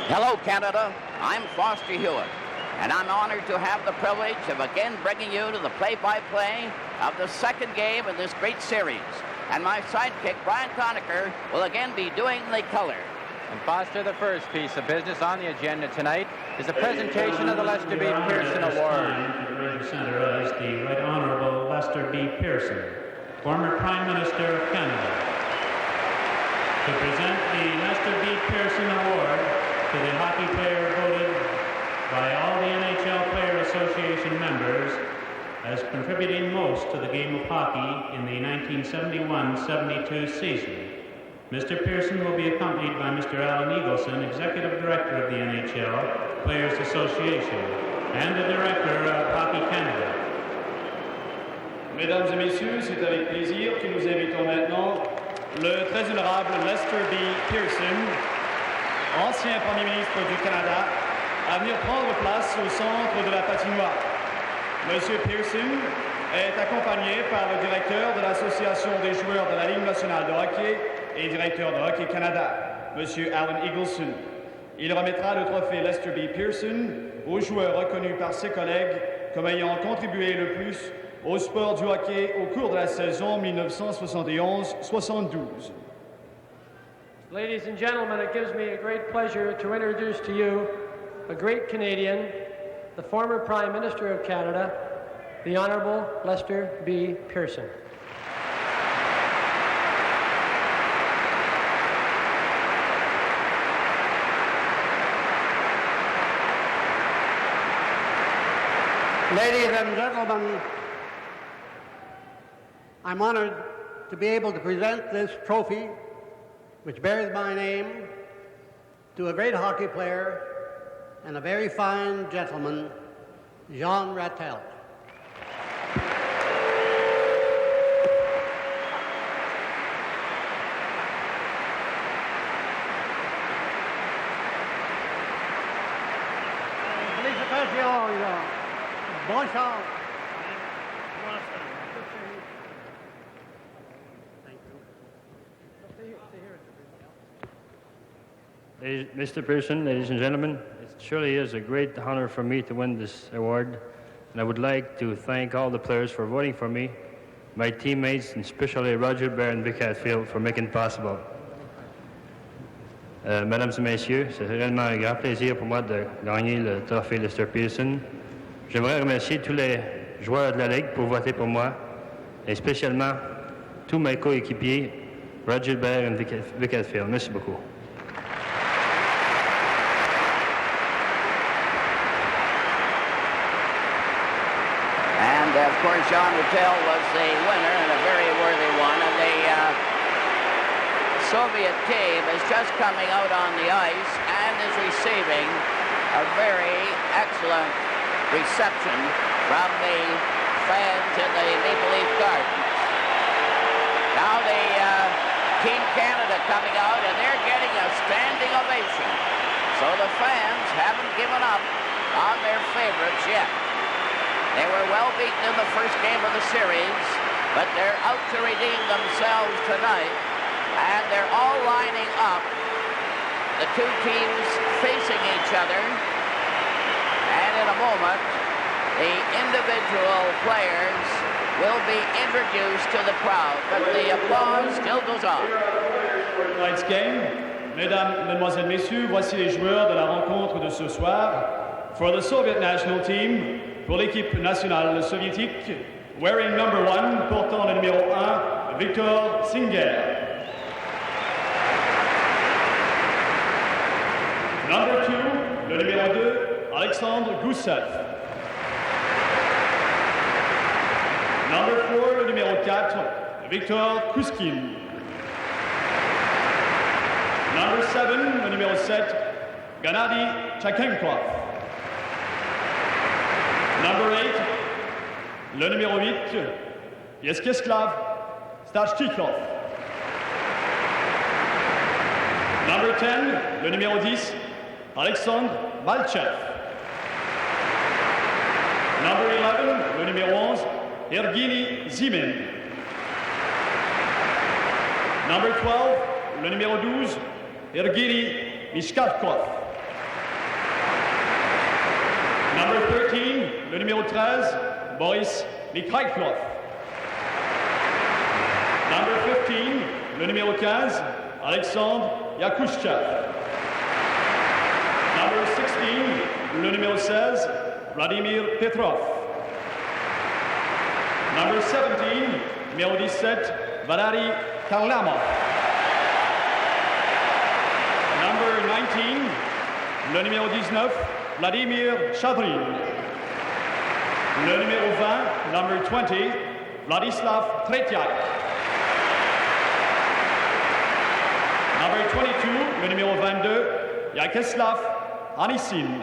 Hello, Canada. I'm Foster Hewitt, and I'm honored to have the privilege of again bringing you to the play-by-play of the second game in this great series. And my sidekick, Brian Conacher, will again be doing the color. And Foster, the first piece of business on the agenda tonight is a presentation of the Lester B. Pearson Award. The Red Center is the Right Honorable Lester B. Pearson, former Prime Minister of Canada. To present the Lester B. Pearson Award to the hockey player voted by all the NHL Player Association members as contributing most to the game of hockey in the 1971-72 season. Mr. Pearson will be accompanied by Mr. Alan Eagleson, Executive Director of the NHL Players Association and the Director of Hockey Canada. Mesdames et messieurs, c'est avec plaisir que nous invitons maintenant le très honorable Lester B. Pearson, ancien Premier ministre du Canada, à venir prendre place au centre de la patinoire. Monsieur Pearson est accompagné par le directeur de l'Association des joueurs de la Ligue nationale de hockey et directeur de Hockey Canada, Monsieur Alan Eagleson. Il remettra le trophée Lester B. Pearson aux joueurs reconnus par ses collègues comme ayant contribué le plus au sport du hockey au cours de la saison 1971-72. Ladies and gentlemen, it gives me a great pleasure to introduce to you a great Canadian, the former Prime Minister of Canada, the Honourable Lester B. Pearson. Ladies and gentlemen, I'm honored to be able to present this trophy, which bears my name, to a great hockey player and a very fine gentleman, Jean Rattel. Félicitations, bonne chance. Mr. Pearson, ladies and gentlemen, it surely is a great honor for me to win this award, and I would like to thank all the players for voting for me, my teammates, and especially Roger Bear and Vic Hatfield for making it possible. Mesdames et messieurs, c'est réellement un grand plaisir pour moi de gagner le trophée Lester Pearson. J'aimerais remercier tous les joueurs de la Ligue pour voter pour moi, et spécialement tous mes coéquipiers, Roger Bear et Vic Hatfield. Merci beaucoup. Of course, Jean Rattel was the winner and a very worthy one. And the Soviet team is just coming out on the ice and is receiving a very excellent reception from the fans in the Maple Leaf Gardens. Now the Team Canada coming out, and they're getting a standing ovation. So the fans haven't given up on their favorites yet. They were well beaten in the first game of the series, but they're out to redeem themselves tonight, and they're all lining up, the two teams facing each other, and in a moment, the individual players will be introduced to the crowd, but the applause still goes on. Tonight's game, mesdames, mesdemoiselles, messieurs, voici les joueurs de la rencontre de ce soir. For the Soviet national team, pour l'équipe nationale soviétique, wearing number 1, portant le numéro 1, Victor Singer. Number 2, le numéro 2, Alexandre Goussev. Number 4, le numéro 4, Victor Kuskin. Number 7, le numéro 7, Gennady Tchakenkov. Number 8, le numéro 8, Yeskislav Stachtiklov. Number 10, le numéro 10, Alexandre Malchev. Number 11, le numéro 11, Ergini Zimin. Number 12, le numéro 12, Ergini Mishkavkov. Number 13, le numéro 13, Boris Mikhailov. Number 15, le numéro 15, Alexandre Yakushchev. Number 16, le numéro 16, Vladimir Petrov. Number 17, numéro 17, Valery Karlamov. Number 19, le numéro 19, Vladimir Chadrin. Le numéro 20, number 20, Vladislav Tretiak. Number 22, le numéro 22, Yakeslav Anisin.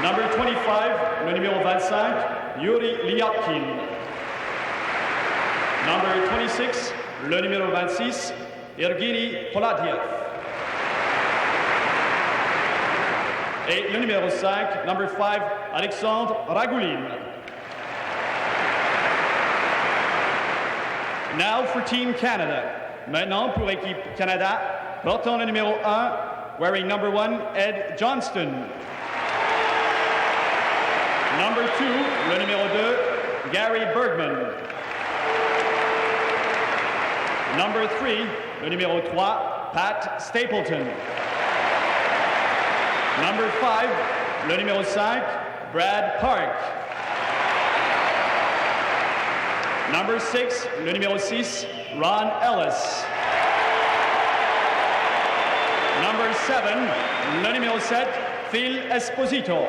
Number 25, le numéro 25, Yuri Lyatkin. Number 26, le numéro 26, Evgeny Poladiev. Et le numéro 5, number 5, Alexandre Ragoulin. Now for Team Canada. Maintenant pour équipe Canada, portant le numéro 1, wearing number 1, Ed Johnston. Number 2, le numéro 2, Gary Bergman. Number 3, le numéro 3, Pat Stapleton. Number 5, le numéro 5, Brad Park. Number 6, le numéro 6, Ron Ellis. Number 7, le numéro 7, Phil Esposito.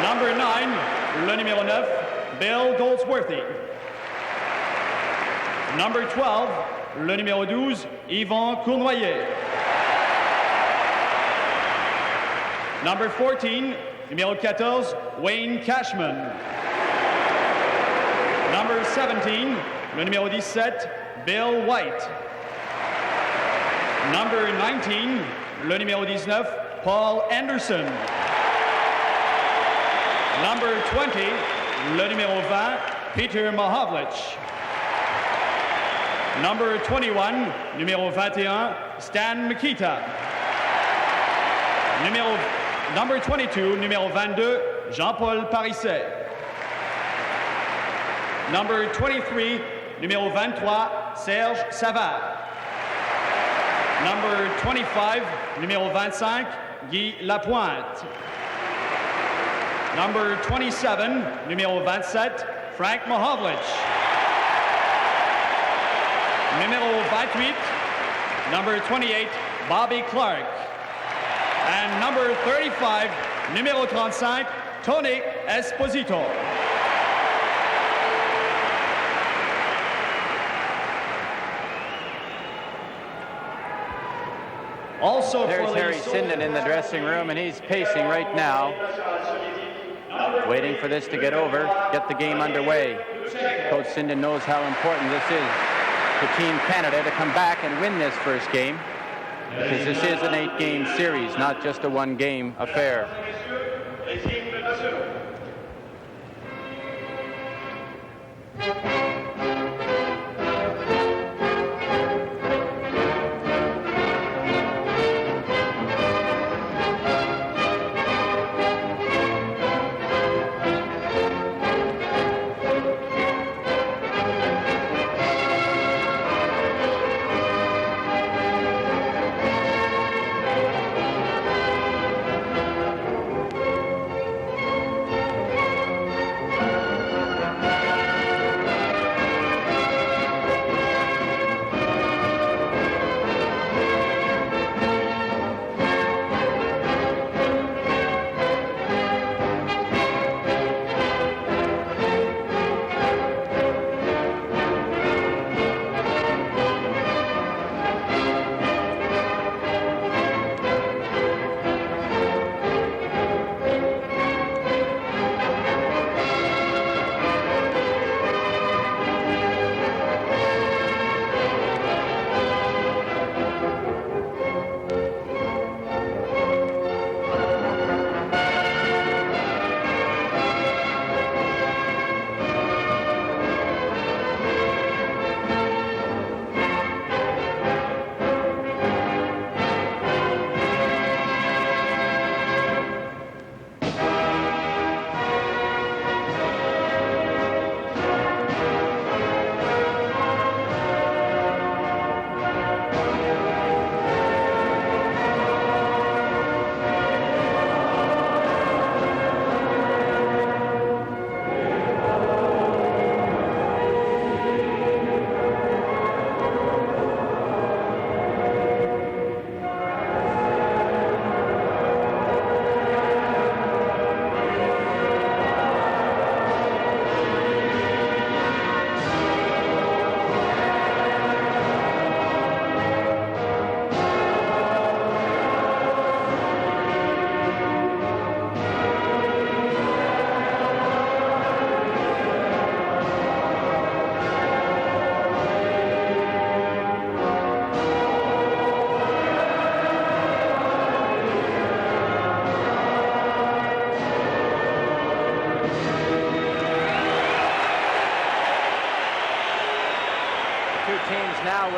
Number 9, le numéro 9, Bill Goldsworthy. Number 12, le numéro 12, Yvan Cournoyer. Number 14, numéro 14, Wayne Cashman. Number 17, le numéro 17, Bill White. Number 19, le numéro 19, Paul Anderson. Number 20, le numéro 20, Peter Mahovlich. Number 21, numéro 21, Stan Mikita. Number 22, numéro 22, Jean-Paul Parisset. Number 23, numéro 23, Serge Savard. Number 25, numéro 25, Guy Lapointe. Number 27, numéro 27, Frank Mahovlich. Numéro 28, number 28, Bobby Clark. And number 35, numéro 35, Tony Esposito. Also There's Harry Sinden in the dressing room, and he's pacing right now, waiting for this to get over, get the game underway. Coach Sinden knows how important this is to Team Canada to come back and win this first game, because this is an 8-game series, not just a 1-game affair.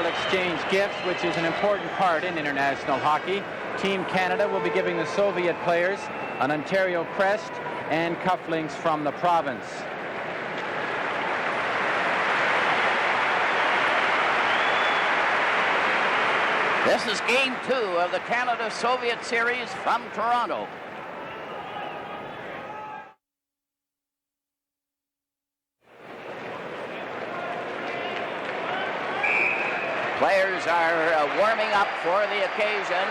exchange gifts, which is an important part in international hockey. Team Canada will be giving the Soviet players an Ontario crest and cufflinks from the province. This is Game 2 of the Canada-Soviet series from Toronto. Players are warming up for the occasion,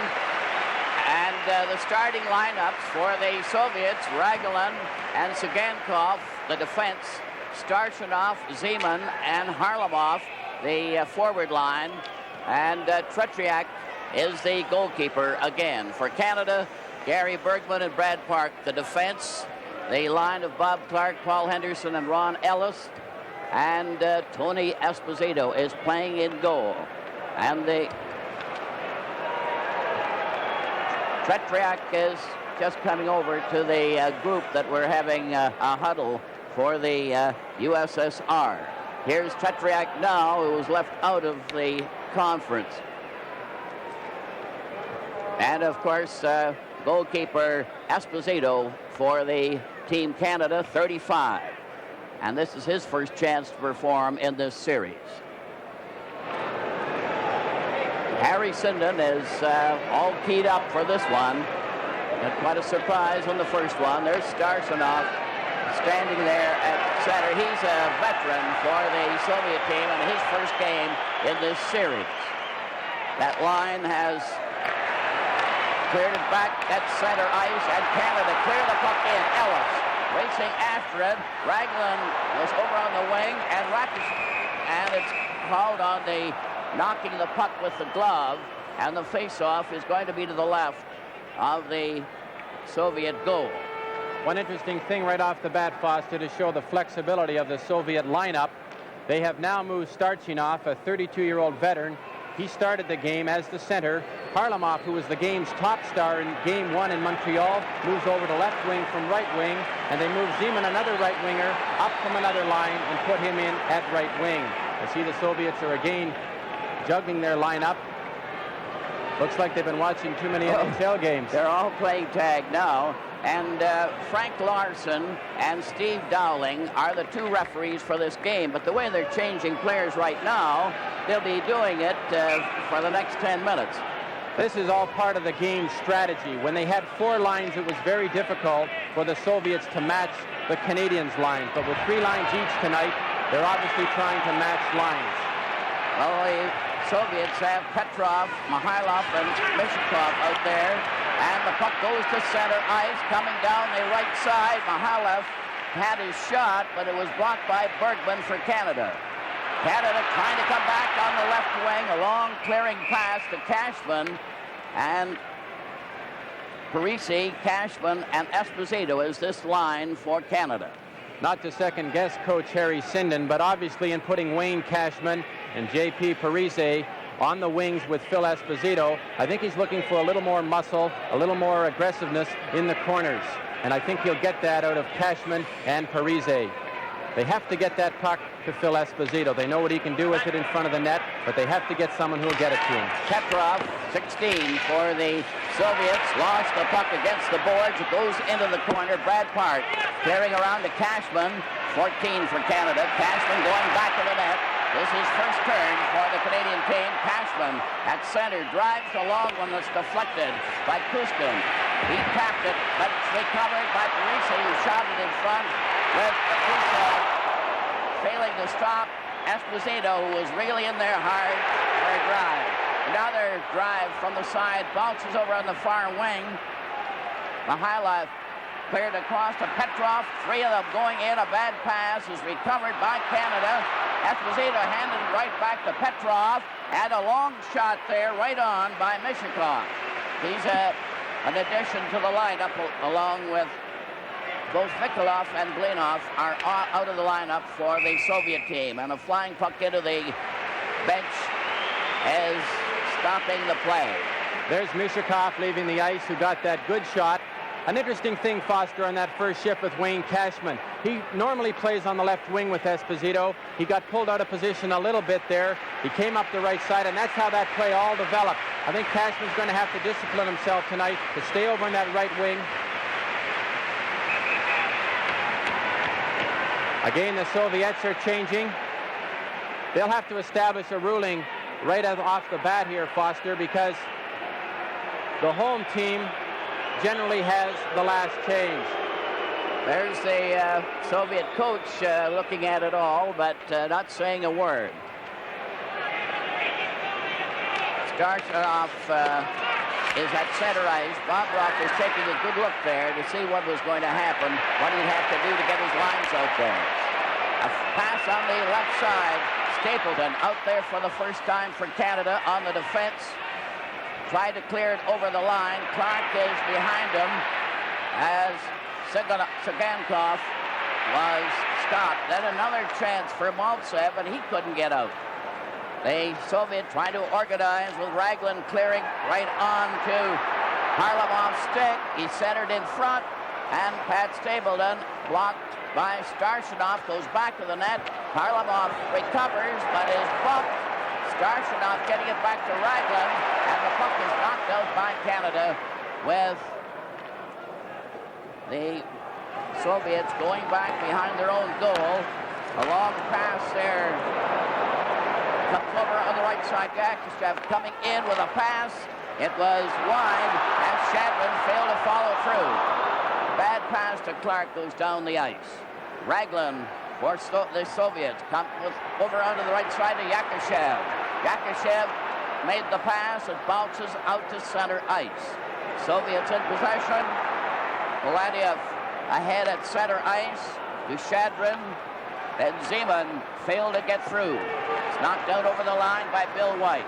and the starting lineups for the Soviets: Ragulin and Sigankov, the defense; Starshinov, Zeman, and Harlamov, the forward line, and Tretriak is the goalkeeper again. For Canada, Gary Bergman and Brad Park, the defense; the line of Bob Clark, Paul Henderson, and Ron Ellis, and Tony Esposito is playing in goal. And the Tretriak is just coming over to the group that we're having a huddle for the USSR. Here's Tretriak now, who was left out of the conference. And of course, goalkeeper Esposito for the Team Canada, 35. And this is his first chance to perform in this series. Harry Sinden is all keyed up for this one. Got quite a surprise on the first one. There's Starshinov standing there at center. He's a veteran for the Soviet team and his first game in this series. That line has cleared it back at center ice, and Canada clear the puck in. Ellis racing after it. Raglan was over on the wing, and it's called on the knocking the puck with the glove, and the face-off is going to be to the left of the Soviet goal. One interesting thing right off the bat, Foster, to show the flexibility of the Soviet lineup. They have now moved Starchinov, a 32-year-old veteran. He started the game as the center. Harlamov, who was the game's top star in Game 1 in Montreal, moves over to left wing from right wing, and they move Zeman, another right winger, up from another line and put him in at right wing. I see the Soviets are again juggling their lineup. Looks like they've been watching too many NHL games. They're all playing tag now. And Frank Larson and Steve Dowling are the two referees for this game. But the way they're changing players right now, they'll be doing it for the next 10 minutes. This is all part of the game's strategy. When they had four lines, it was very difficult for the Soviets to match the Canadians' lines. But with three lines each tonight, they're obviously trying to match lines. Well, the Soviets have Petrov, Mikhailov, and Mishkov out there. And the puck goes to center ice, coming down the right side. Mikhailov had his shot, but it was blocked by Bergman for Canada. Canada trying to come back on the left wing, a long clearing pass to Cashman. And Parisi, Cashman, and Esposito is this line for Canada. Not to second-guess Coach Harry Sinden, but obviously in putting Wayne Cashman and J.P. Parise on the wings with Phil Esposito, I think he's looking for a little more muscle, a little more aggressiveness in the corners. And I think he'll get that out of Cashman and Parise. They have to get that puck to Phil Esposito. They know what he can do with it in front of the net, but they have to get someone who will get it to him. Petrov, 16 for the Soviets, lost the puck against the boards. It goes into the corner. Brad Park clearing around to Cashman, 14 for Canada. Cashman going back to the net. This is first turn for the Canadian team. Cashman at center drives the long one that's deflected by Kuskin. He tapped it, but it's recovered by Parisi, who shot it in front with Kuskin failing to stop Esposito, who was really in there hard for a drive. Another drive from the side, bounces over on the far wing. Mikhailov cleared across to Petrov. Three of them going in. A bad pass is recovered by Canada. Esposito handed it right back to Petrov. And a long shot there right on by Mishkov. He's an addition to the lineup, along with both Mikhailov and Blinov are out of the lineup for the Soviet team. And a flying puck into the bench is stopping the play. There's Mishkov leaving the ice, who got that good shot. An interesting thing, Foster, on that first shift with Wayne Cashman. He normally plays on the left wing with Esposito. He got pulled out of position a little bit there. He came up the right side, and that's how that play all developed. I think Cashman's going to have to discipline himself tonight to stay over in that right wing. Again, the Soviets are changing. They'll have to establish a ruling right off the bat here, Foster, because the home team generally has the last change. There's the Soviet coach looking at it all, but not saying a word. Starshanov is at center ice. Bobroff is taking a good look there to see what was going to happen, what he'd have to do to get his lines out there. A pass on the left side. Stapleton out there for the first time for Canada on the defense. Tried to clear it over the line. Clark is behind him as Sagankov was stopped. Then another chance for Maltsev, and he couldn't get out. The Soviet trying to organize with Raglan clearing right on to Harlamov's stick. He centered in front, and Pat Stapleton blocked by Starshanov, goes back to the net. Harlamov recovers, but is bumped. Starshanov getting it back to Raglan, and the puck is knocked out by Canada with the Soviets going back behind their own goal. A long pass there. Comes over on the right side. Yakushev coming in with a pass. It was wide, and Shadman failed to follow through. Bad pass to Clark, goes down the ice. Raglan for the Soviets comes over onto the right side to Yakushev. Yakushev made the pass. It bounces out to center ice. Soviets in possession. Gladiev ahead at center ice to Shadrin. And Zeman failed to get through. It's knocked out over the line by Bill White.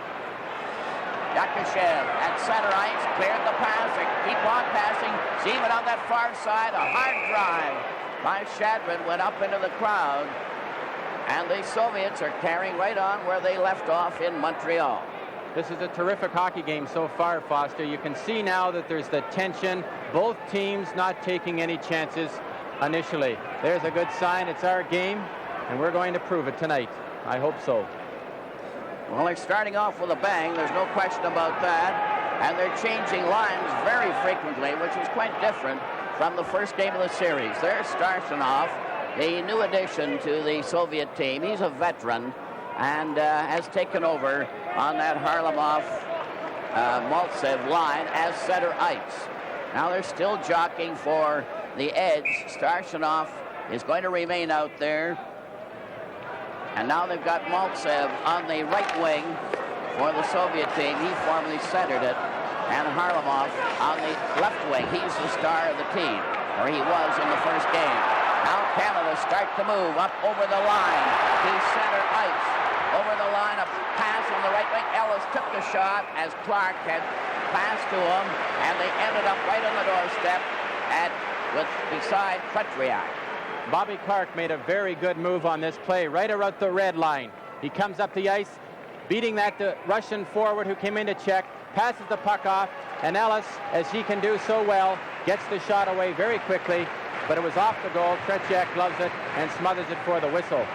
Yakushev at center ice, cleared the pass, and keep on passing. Zeman on that far side, a hard drive by Shadrin went up into the crowd. And the Soviets are carrying right on where they left off in Montreal. This is a terrific hockey game so far, Foster. You can see now that there's the tension. Both teams not taking any chances initially. There's a good sign. It's our game, and we're going to prove it tonight. I hope so. Well, they're starting off with a bang. There's no question about that. And they're changing lines very frequently, which is quite different from the first game of the series. There's Starshanov, the new addition to the Soviet team. He's a veteran and has taken over on that Harlamov-Maltsev line as center ice. Now they're still jockeying for the edge. Starshanov is going to remain out there. And now they've got Maltsev on the right wing for the Soviet team. He formerly centered it. And Harlamov on the left wing. He's the star of the team, or he was in the first game. Now Canada start to move up over the line to center ice. Over the line, a pass on the right wing. Ellis took the shot as Clark had passed to him, and they ended up right on the doorstep beside Petriak. Bobby Clark made a very good move on this play, right around the red line. He comes up the ice, beating that Russian forward who came in to check, passes the puck off, and Ellis, as he can do so well, gets the shot away very quickly, but it was off the goal. Tretiak gloves it and smothers it for the whistle.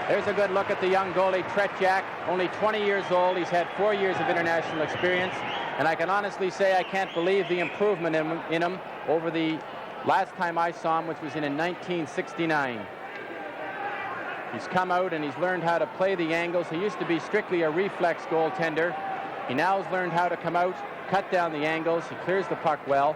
There's a good look at the young goalie, Tretiak, only 20 years old. He's had 4 years of international experience, and I can honestly say I can't believe the improvement in him over the last time I saw him, which was in 1969. He's come out and he's learned how to play the angles. He used to be strictly a reflex goaltender. He now has learned how to come out, cut down the angles. He clears the puck well,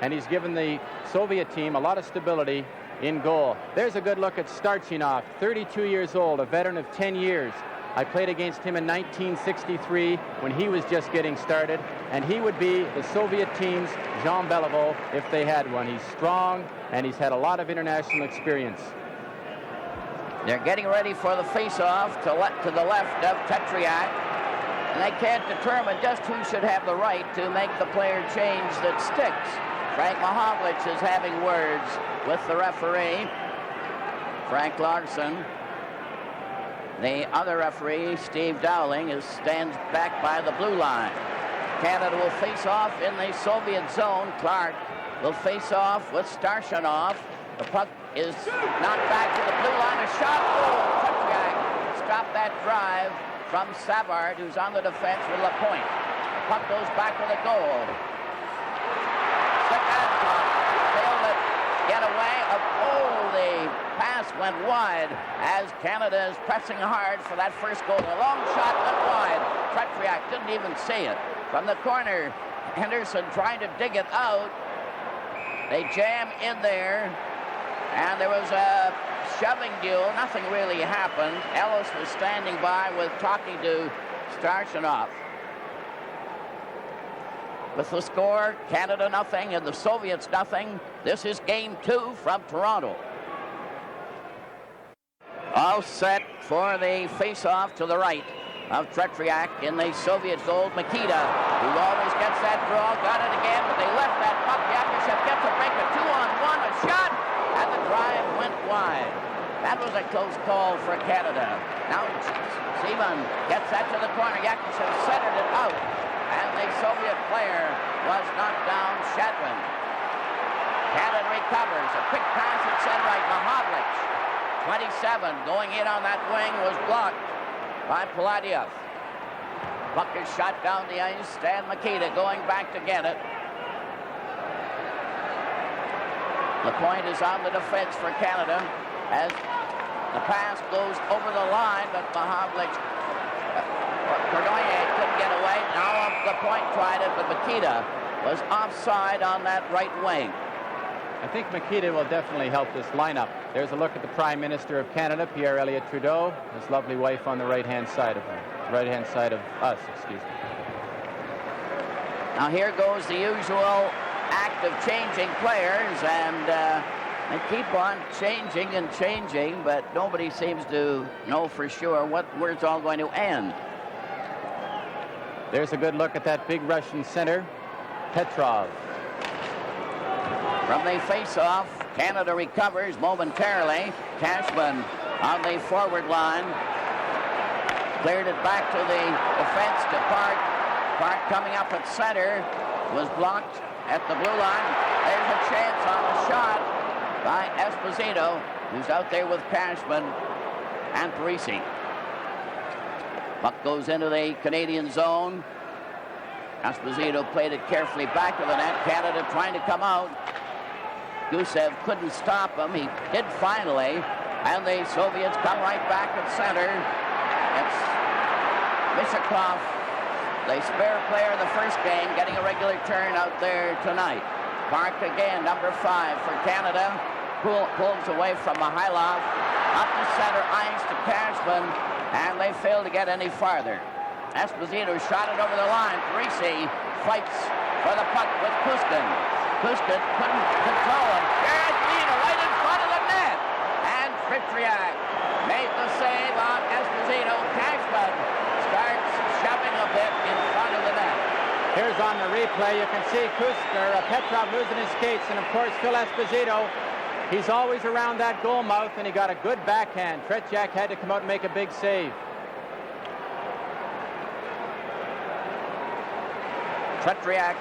and he's given the Soviet team a lot of stability in goal. There's a good look at Starchinov, 32 years old, a veteran of 10 years. I played against him in 1963 when he was just getting started, and he would be the Soviet team's Jean Beliveau if they had one. He's strong, and he's had a lot of international experience. They're getting ready for the face-off to the left of Petriak, and they can't determine just who should have the right to make the player change that sticks. Frank Mahovlich is having words with the referee, Frank Larson. The other referee, Steve Dowling, stands back by the blue line. Canada will face off in the Soviet zone. Clark will face off with Starshanov. The puck is knocked back to the blue line. A shot. Oh, Tretiak stopped that drive from Savard, who's on the defense with Lapointe. The puck goes back to the goal. Stakhanov failed to get away. Oh, the pass went wide as Canada is pressing hard for that first goal. A long shot went wide. Tretiak didn't even see it. From the corner, Henderson trying to dig it out. They jam in there, and there was a shoving duel. Nothing really happened. Ellis was standing by talking to Starchinov. With the score, Canada nothing and the Soviets nothing. This is game 2 from Toronto. All set for the face-off to the right of Tretiak in the Soviet goal. Mikita, who always gets that draw, got it again, but they left that puck. Yakushev gets a break, a 2-on-1, a shot, and the drive went wide. That was a close call for Canada. Now Seaman gets that to the corner. Yakushev centered it out, and the Soviet player was knocked down. Shadwin. Canada recovers. A quick pass at center right. Mahavlich, 27, going in on that wing, was blocked by Paladiev. Puck is shot down the ice. Stan Mikita going back to get it. Lapointe is on the defense for Canada as the pass goes over the line, but Mahavlich, Cordogne couldn't get away. Now Lapointe tried it, but Mikita was offside on that right wing. I think Mikita will definitely help this lineup. There's a look at the Prime Minister of Canada, Pierre Elliott Trudeau, his lovely wife on the right-hand side of him. Right-hand side of us, excuse me. Now here goes the usual act of changing players, and they keep on changing and changing, but nobody seems to know for sure where it's all going to end. There's a good look at that big Russian center, Petrov. From the face-off, Canada recovers momentarily. Cashman on the forward line. Cleared it back to the defense to Park. Park coming up at center. Was blocked at the blue line. There's a chance on a shot by Esposito, who's out there with Cashman and Parisi. Puck goes into the Canadian zone. Esposito played it carefully back of the net. Canada trying to come out. Gusev couldn't stop him. He did finally, and the Soviets come right back at center. It's Mishakov, the spare player of the first game, getting a regular turn out there tonight. Park again, number 5 for Canada. Pulls away from Mihailov. Up to center ice to Cashman, and they fail to get any farther. Esposito shot it over the line. Parisi fights for the puck with Kuskin. Kuskin couldn't control him. Here's Lina right in front of the net. And Tretiak made the save on Esposito. Cashman starts shoving a bit in front of the net. Here's on the replay, you can see Petrov losing his skates, and of course Phil Esposito, he's always around that goal mouth, and he got a good backhand. Tretiak had to come out and make a big save. Tretiak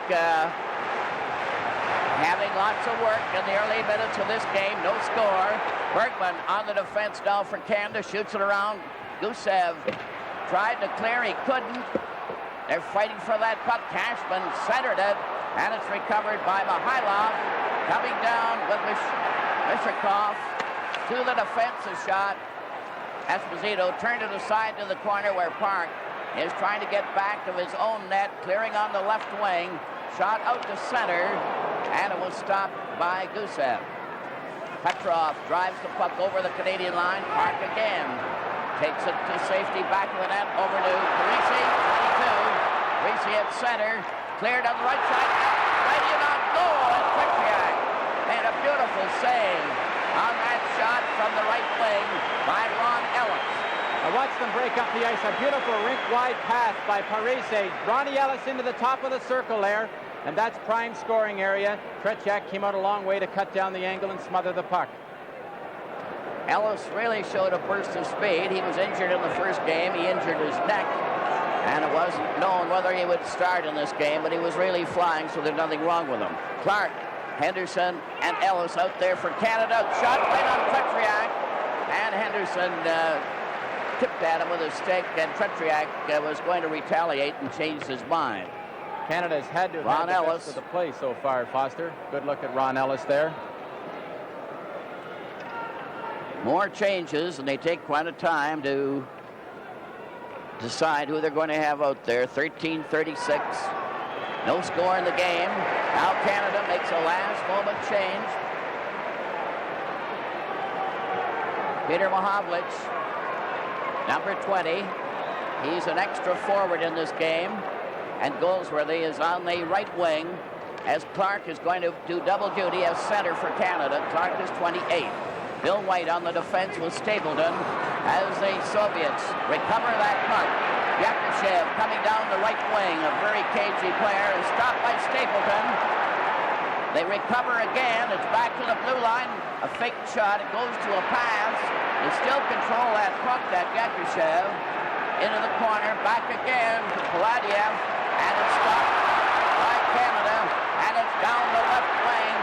having lots of work in the early minutes of this game. No score. Bergman on the defense now for Canada. Shoots it around. Gusev tried to clear. He couldn't. They're fighting for that puck. Cashman centered it, and it's recovered by Mihailov. Coming down with Mishakov to the defensive shot. Esposito turned it aside to the corner where Park is trying to get back to his own net, clearing on the left wing. Shot out to center, and it was stopped by Gusev. Petrov drives the puck over the Canadian line. Park again takes it to safety, back of the net, over to Parisi, 22. Parisi at center, cleared on the right side, right in on goal, and Tretiak made a beautiful save on that shot from the right wing by Ron Ellis. Now watch them break up the ice. A beautiful rink-wide pass by Parisi. Ronnie Ellis into the top of the circle there. And that's prime scoring area. Tretiak came out a long way to cut down the angle and smother the puck. Ellis really showed a burst of speed. He was injured in the first game. He injured his neck. And it wasn't known whether he would start in this game, but he was really flying, so there's nothing wrong with him. Clark Henderson and Ellis out there for Canada. Shot right on Tretriak. And Henderson tipped at him with a stick, and Tretriak was going to retaliate and changed his mind. Canada's had to have Ron had the Ellis best of the play so far, Foster. Good look at Ron Ellis there. More changes, and they take quite a time to decide who they're going to have out there. 13:36. No score in the game. Now Canada makes a last-moment change. Peter Mahovlich, number 20. He's an extra forward in this game. And Goldsworthy is on the right wing as Clark is going to do double duty as center for Canada. Clark is 28. Bill White on the defense with Stapleton as the Soviets recover that puck. Yakushev coming down the right wing, a very cagey player, is stopped by Stapleton. They recover again. It's back to the blue line. A fake shot. It goes to a pass. They still control that puck, that Yakushev. Into the corner. Back again to Paladiev. And it's stopped by Canada. And it's down the left wing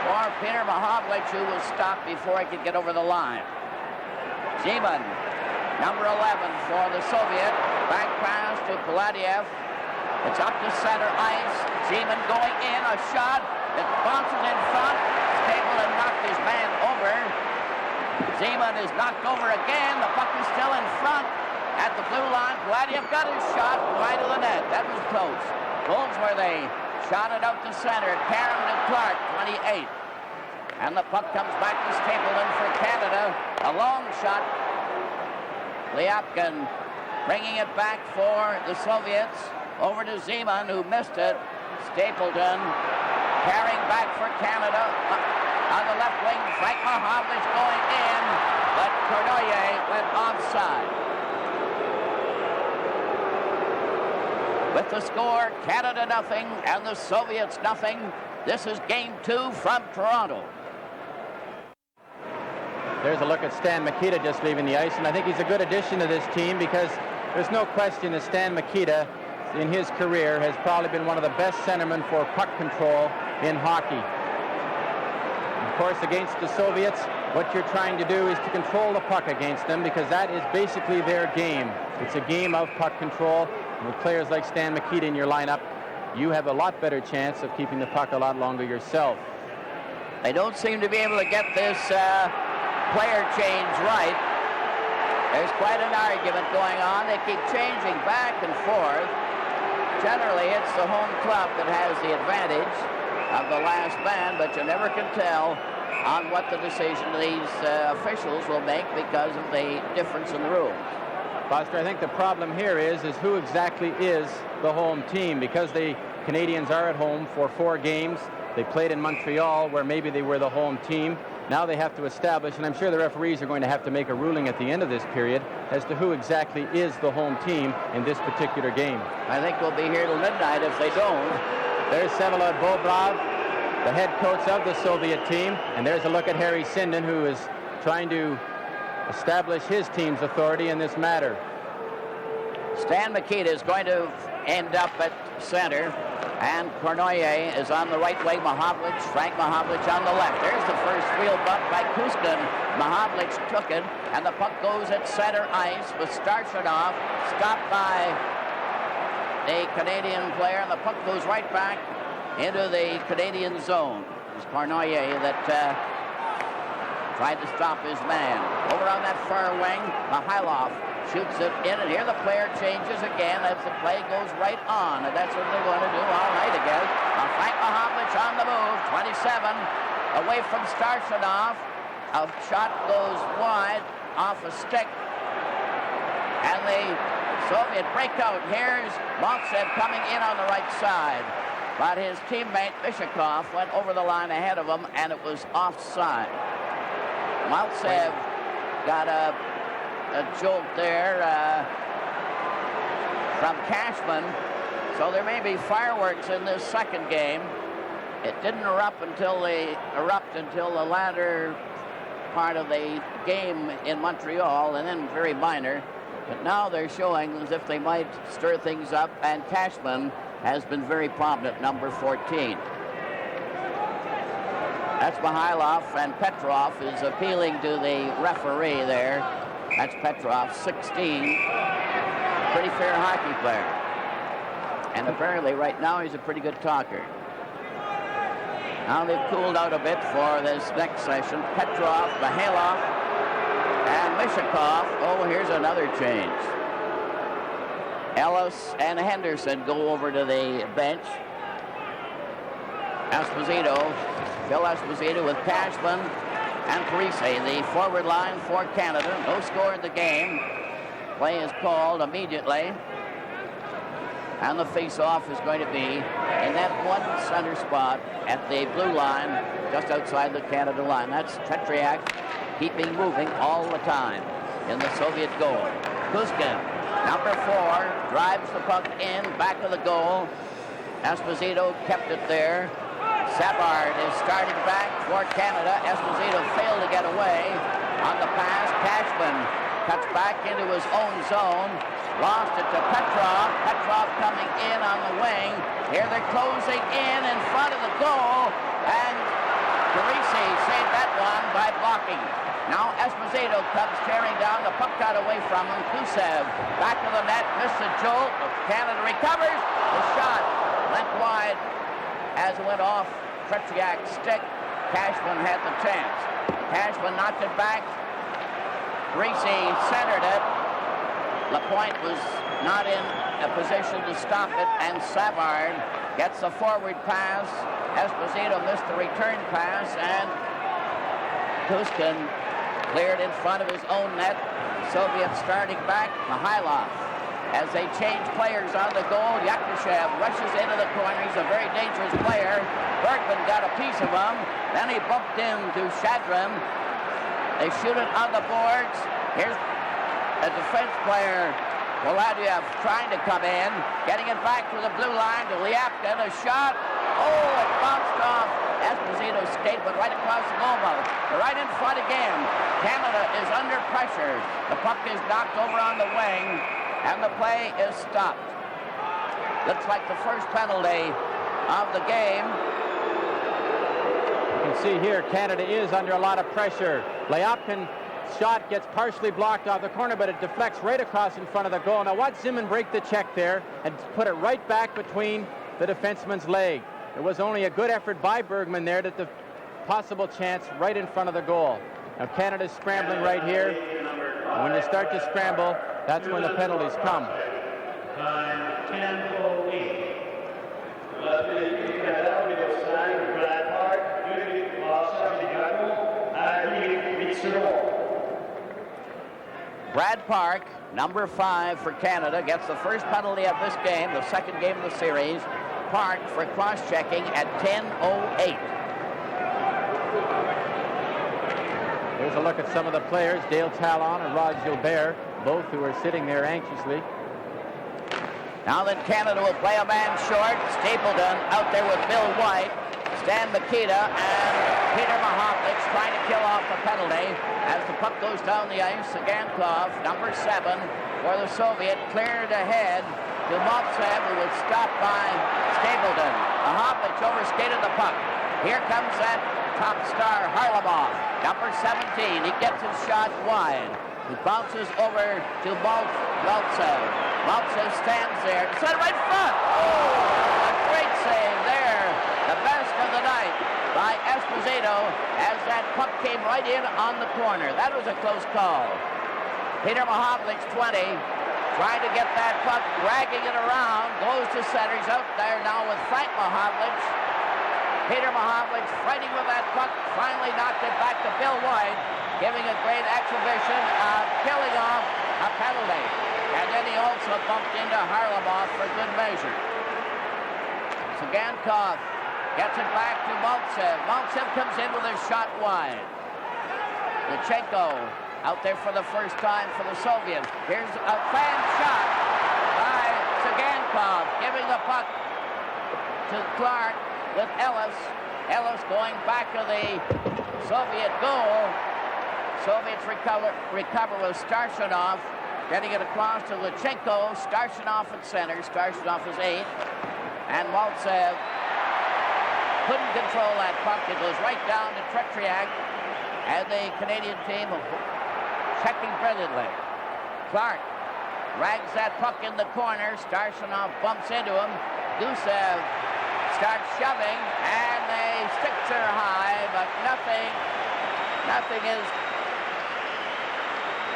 for Peter Mahovlich, who was stopped before he could get over the line. Zeman, number 11 for the Soviet. Back pass to Paladiev. It's up to center ice. Zeman going in. A shot. It bounces in front. Stapleton knocked his man over. Zeman is knocked over again. The puck is still in front at the blue line. Paladiev got his shot wide of the net. That was close. Goldsworthy shot it out to center. Caron to Clark, 28. And the puck comes back to Stapleton for Canada. A long shot. Lyapkin bringing it back for the Soviets. Over to Zeman, who missed it. Stapleton carrying back for Canada. On the left wing, Frank Mahovlich going in, but Cournoyer went offside. With the score, Canada nothing and the Soviets nothing. This is game 2 from Toronto. There's a look at Stan Mikita just leaving the ice, and I think he's a good addition to this team because there's no question that Stan Mikita in his career has probably been one of the best centermen for puck control in hockey. Of course, against the Soviets, what you're trying to do is to control the puck against them because that is basically their game. It's a game of puck control. And with players like Stan Mikita in your lineup, you have a lot better chance of keeping the puck a lot longer yourself. They don't seem to be able to get this player change right. There's quite an argument going on. They keep changing back and forth. Generally, it's the home club that has the advantage of the last man, but you never can tell on what the decision these officials will make because of the difference in the rules. Foster, I think the problem here is who exactly is the home team, because the Canadians are at home for 4 games. They played in Montreal where maybe they were the home team. Now they have to establish, and I'm sure the referees are going to have to make a ruling at the end of this period as to who exactly is the home team in this particular game. I think we'll be here till midnight if they don't. There's Vsevolod Bobrov, the head coach of the Soviet team, and there's a look at Harry Sinden, who is trying to establish his team's authority in this matter. Stan Mikita is going to end up at center, and Cournoyer is on the right wing. Mahovlich, Frank Mahovlich on the left. There's the first wheel bump by Kuskin. Mahovlich took it, and the puck goes at center ice with Starchanov, stopped by the Canadian player, and the puck goes right back into the Canadian zone. It's Cournoyer that tried to stop his man. Over on that far wing, Mikhailov shoots it in, and here the player changes again as the play goes right on, and that's what they're going to do all night again. Frank Mahovlich on the move, 27, away from Starchanov. A shot goes wide off a stick, and the Soviet breakout. Here's Maltsev coming in on the right side, but his teammate Bishakov went over the line ahead of him, and it was offside. Maltsev got a jolt there from Cashman, so there may be fireworks in this second game. It didn't erupt until the latter part of the game in Montreal, and then very minor. But now they're showing as if they might stir things up, and Cashman has been very prominent, number 14. That's Mihailov, and Petrov is appealing to the referee there. That's Petrov, 16. Pretty fair hockey player. And apparently right now he's a pretty good talker. Now they've cooled out a bit for this next session. Petrov, Mihailov, and Mishakov. Oh, here's another change. Ellis and Henderson go over to the bench. Phil Esposito with Cashman and Parise, the forward line for Canada. No score in the game. Play is called immediately. And the face-off is going to be in that one center spot at the blue line, just outside the Canada line. That's Tetriak keeping moving all the time in the Soviet goal. Kuzkin, number 4, drives the puck in, back of the goal. Esposito kept it there. Savard is starting back for Canada. Esposito failed to get away on the pass. Cashman cuts back into his own zone. Lost it to Petrov. Petrov coming in on the wing. Here they're closing in front of the goal. And Parise saved that one by blocking. Now Esposito comes tearing down. The puck got away from him. Kusev back of the net. Missed the jolt. Canada recovers. The shot went wide as it went off Tretiak's stick. Cashman had the chance. Cashman knocked it back. Parise centered it. Lapointe was not in a position to stop it, and Savard gets the forward pass. Esposito missed the return pass, and Kuzkin cleared in front of his own net. Soviets starting back. Mihailov, as they change players on the goal. Yakushev rushes into the corner. He's a very dangerous player. Bergman got a piece of him. Then he bumped into Shadrin. They shoot it on the boards. Here's a defense player, Voladiev, trying to come in, getting it back to the blue line to Lyapkin. A shot. Oh, it bounced off Esposito's skate, but right across the goal mouth. They're right in front again. Canada is under pressure. The puck is knocked over on the wing, and the play is stopped. Looks like the first penalty of the game. You can see here Canada is under a lot of pressure. Lyapkin shot gets partially blocked off the corner, but it deflects right across in front of the goal. Now watch Zimin break the check there and put it right back between the defenseman's leg. It was only a good effort by Bergman there that the possible chance right in front of the goal. Now Canada's scrambling right here. And when you start to scramble, that's when the penalties come. Time 10:08. Brad Park, number 5 for Canada, gets the first penalty of this game, the second game of the series. Park for cross-checking at 10:08. Here's a look at some of the players, Dale Talon and Rod Gilbert, both who are sitting there anxiously. Now then Canada will play a man short. Stapleton out there with Bill White, Stan Mikita, and Peter Mahovlich trying to kill off the penalty. As the puck goes down the ice, Sagankov, number 7 for the Soviet, cleared ahead to Maltsev, who was stopped by Stapleton. Mahovlich overskated the puck. Here comes that top star, Harlamov, number 17. He gets his shot wide. He bounces over to Maltsev. Maltsev stands there. Set right front. Oh, a great save there. The best of the night by Esposito as that puck came right in on the corner. That was a close call. Peter Mahovlich, 20, trying to get that puck, dragging it around, goes to center. He's out there now with Frank Mahovlich. Peter Mahovlich fighting with that puck, finally knocked it back to Bill White, giving a great exhibition of killing off a penalty. And then he also bumped into Harlamov for good measure. Sagankov gets it back to Maltsev. Maltsev comes in with a shot wide. Lutsenko out there for the first time for the Soviets. Here's a fan shot by Sagankov, giving the puck to Clark with Ellis. Ellis going back to the Soviet goal. Soviets recover with Starshinov, getting it across to Lutsenko. Starshinov at center. Starshinov is 8. And Maltsev couldn't control that puck. It goes right down to Tretiak, and the Canadian team checking brilliantly. Clark drags that puck in the corner. Starchinov bumps into him. Gusev starts shoving, and the sticks are high, but nothing is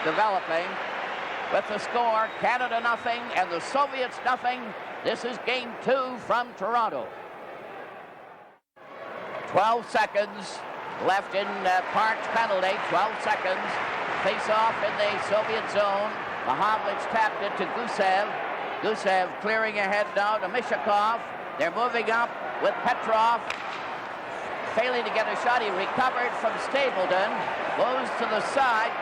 developing. With the score, Canada nothing and the Soviets nothing. This is game 2 from Toronto. 12 seconds left in Park's penalty. 12 seconds. Face off in the Soviet zone. Mahovlich tapped it to Gusev. Gusev clearing ahead now to Mishakov. They're moving up with Petrov. Failing to get a shot. He recovered from Stapleton. Goes to the side.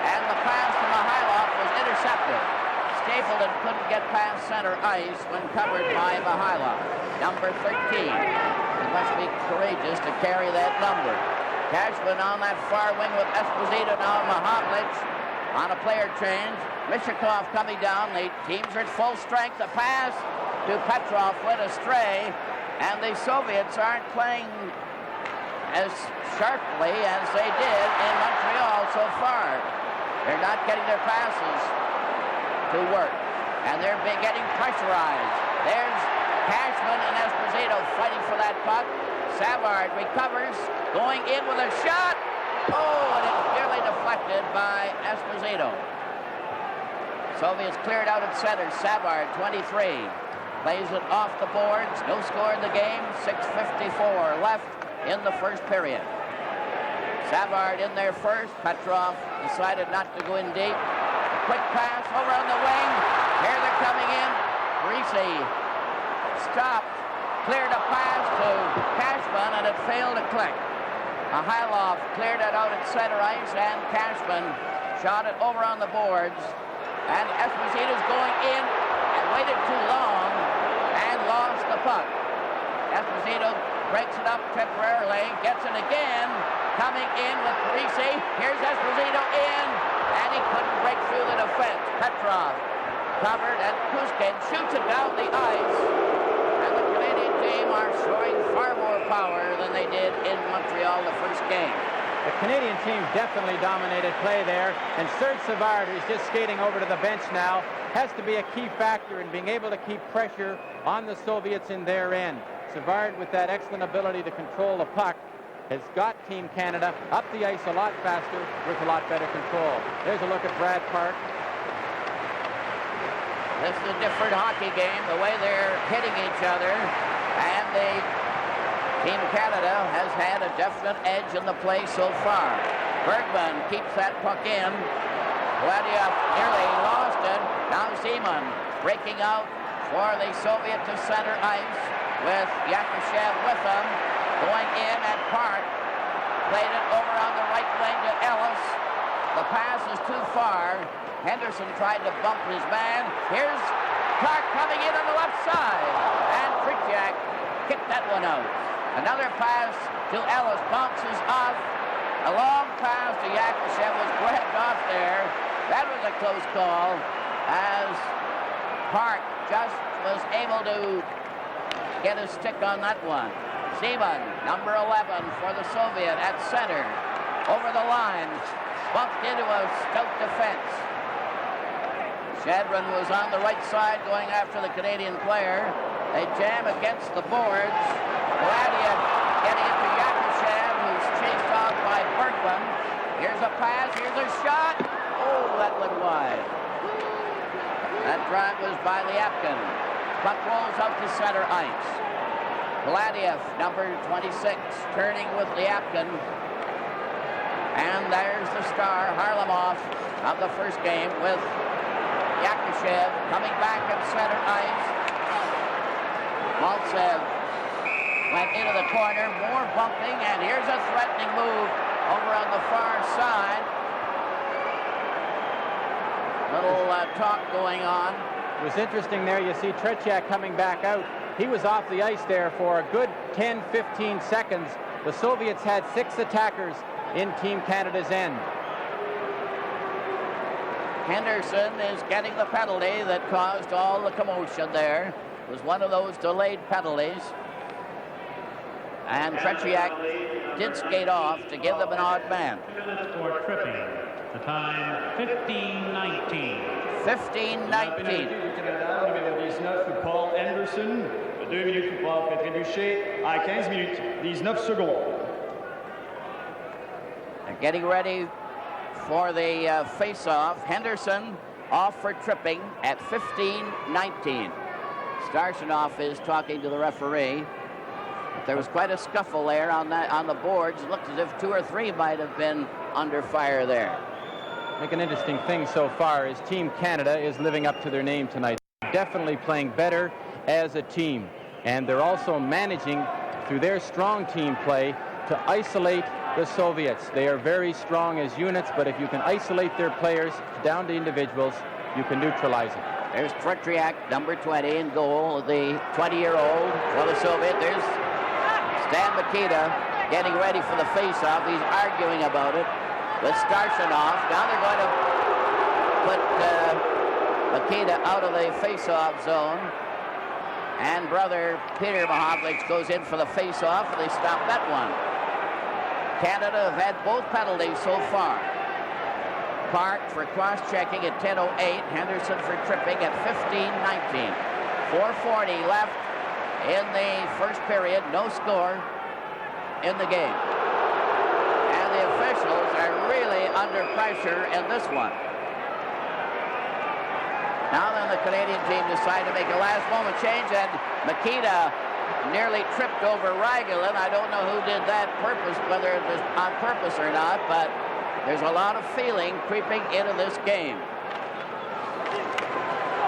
And the pass to Mihailov was intercepted. Stapleton couldn't get past center ice when covered by Mihailov. Number 13. He must be courageous to carry that number. Cashman on that far wing with Esposito now. Mahovlich on a player change. Mishakov coming down. The teams are at full strength. The pass to Petrov went astray. And the Soviets aren't playing as sharply as they did in Montreal so far. They're not getting their passes to work, and they're getting pressurized. There's Cashman and Esposito fighting for that puck. Savard recovers, going in with a shot. Oh, and it's nearly deflected by Esposito. Soviets cleared out at center. Savard, 23, plays it off the boards. No score in the game. 6:54 left in the first period. Savard in there first. Petrov decided not to go in deep. A quick pass over on the wing. Here they're coming in. Greasy stopped. Cleared a pass to Cashman, and it failed to click. Mihailov cleared it out at center ice, and Cashman shot it over on the boards. And Esposito's going in and waited too long and lost the puck. Esposito breaks it up temporarily, gets it again, coming in with Greasy. Here's Esposito in, and he couldn't break through the defense. Petrov covered, and Kuskin shoots it down the ice. And the Canadian team are showing far more power than they did in Montreal the first game. The Canadian team definitely dominated play there, and Serge Savard, who's just skating over to the bench now, has to be a key factor in being able to keep pressure on the Soviets in their end. Savard, with that excellent ability to control the puck, has got Team Canada up the ice a lot faster with a lot better control. There's a look at Brad Park. This is a different hockey game, the way they're hitting each other, and the Team Canada has had a definite edge in the play so far. Bergman keeps that puck in. Vladiev nearly lost it. Now Zeman breaking out for the Soviet to center ice with Yakushev with them. Going in at Park. Played it over on the right wing to Ellis. The pass is too far. Henderson tried to bump his man. Here's Clark coming in on the left side. And Tretiak kicked that one out. Another pass to Ellis, bounces off. A long pass to Yakushev was grabbed off there. That was a close call as Park just was able to get a stick on that one. Zeman, number 11 for the Soviet at center. Over the line, bumped into a stout defense. Shadron was on the right side going after the Canadian player. They jam against the boards. Vladiev getting it to Yakushev, who's chased off by Bergman. Here's a pass, here's a shot. Oh, that went wide. That drive was by Liapkin. Puck rolls out to center ice. Vladiev, number 26, turning with Liapkin. And there's the star, Harlamov, of the first game with Yakushev coming back at center ice. Maltsev went into the corner, more bumping, and here's a threatening move over on the far side. Little talk going on. It was interesting there. You see Tretiak coming back out. He was off the ice there for a good 10-15 seconds. The Soviets had 6 attackers in Team Canada's end. Henderson is getting the penalty that caused all the commotion there. It was one of those delayed penalties. And Tretiak did skate off to give them an odd man. 2 minutes for tripping. The time 15:19. 15-19. Du Canada, numéro 19 pour Paul Anderson. 2 minutes pour Paul fait trébucher à 15 minutes 19 secondes. They're getting ready for the face-off. Henderson off for tripping at 15-19. Starshinov is talking to the referee. But there was quite a scuffle there on the boards. It looked as if 2 or 3 might have been under fire there. I think an interesting thing so far is Team Canada is living up to their name tonight. Definitely playing better as a team. And they're also managing, through their strong team play, to isolate the Soviets. They are very strong as units, but if you can isolate their players down to individuals, you can neutralize them. There's Tretiak, number 20, in goal, the 20-year-old for the Soviet. There's Stan Mikita getting ready for the face-off. He's arguing about it with Starshinov. Now they're going to put Mikita out of the face-off zone. And brother Peter Mahovlich goes in for the face-off, and they stop that one. Canada have had both penalties so far. Park for cross-checking at 10:08. Henderson for tripping at 15:19. 4:40 left in the first period. No score in the game. And the officials are really under pressure in this one. Now then, the Canadian team decided to make a last-moment change, and Mikita nearly tripped over Ragulin. I don't know who did that purpose, whether it was on purpose or not, but there's a lot of feeling creeping into this game.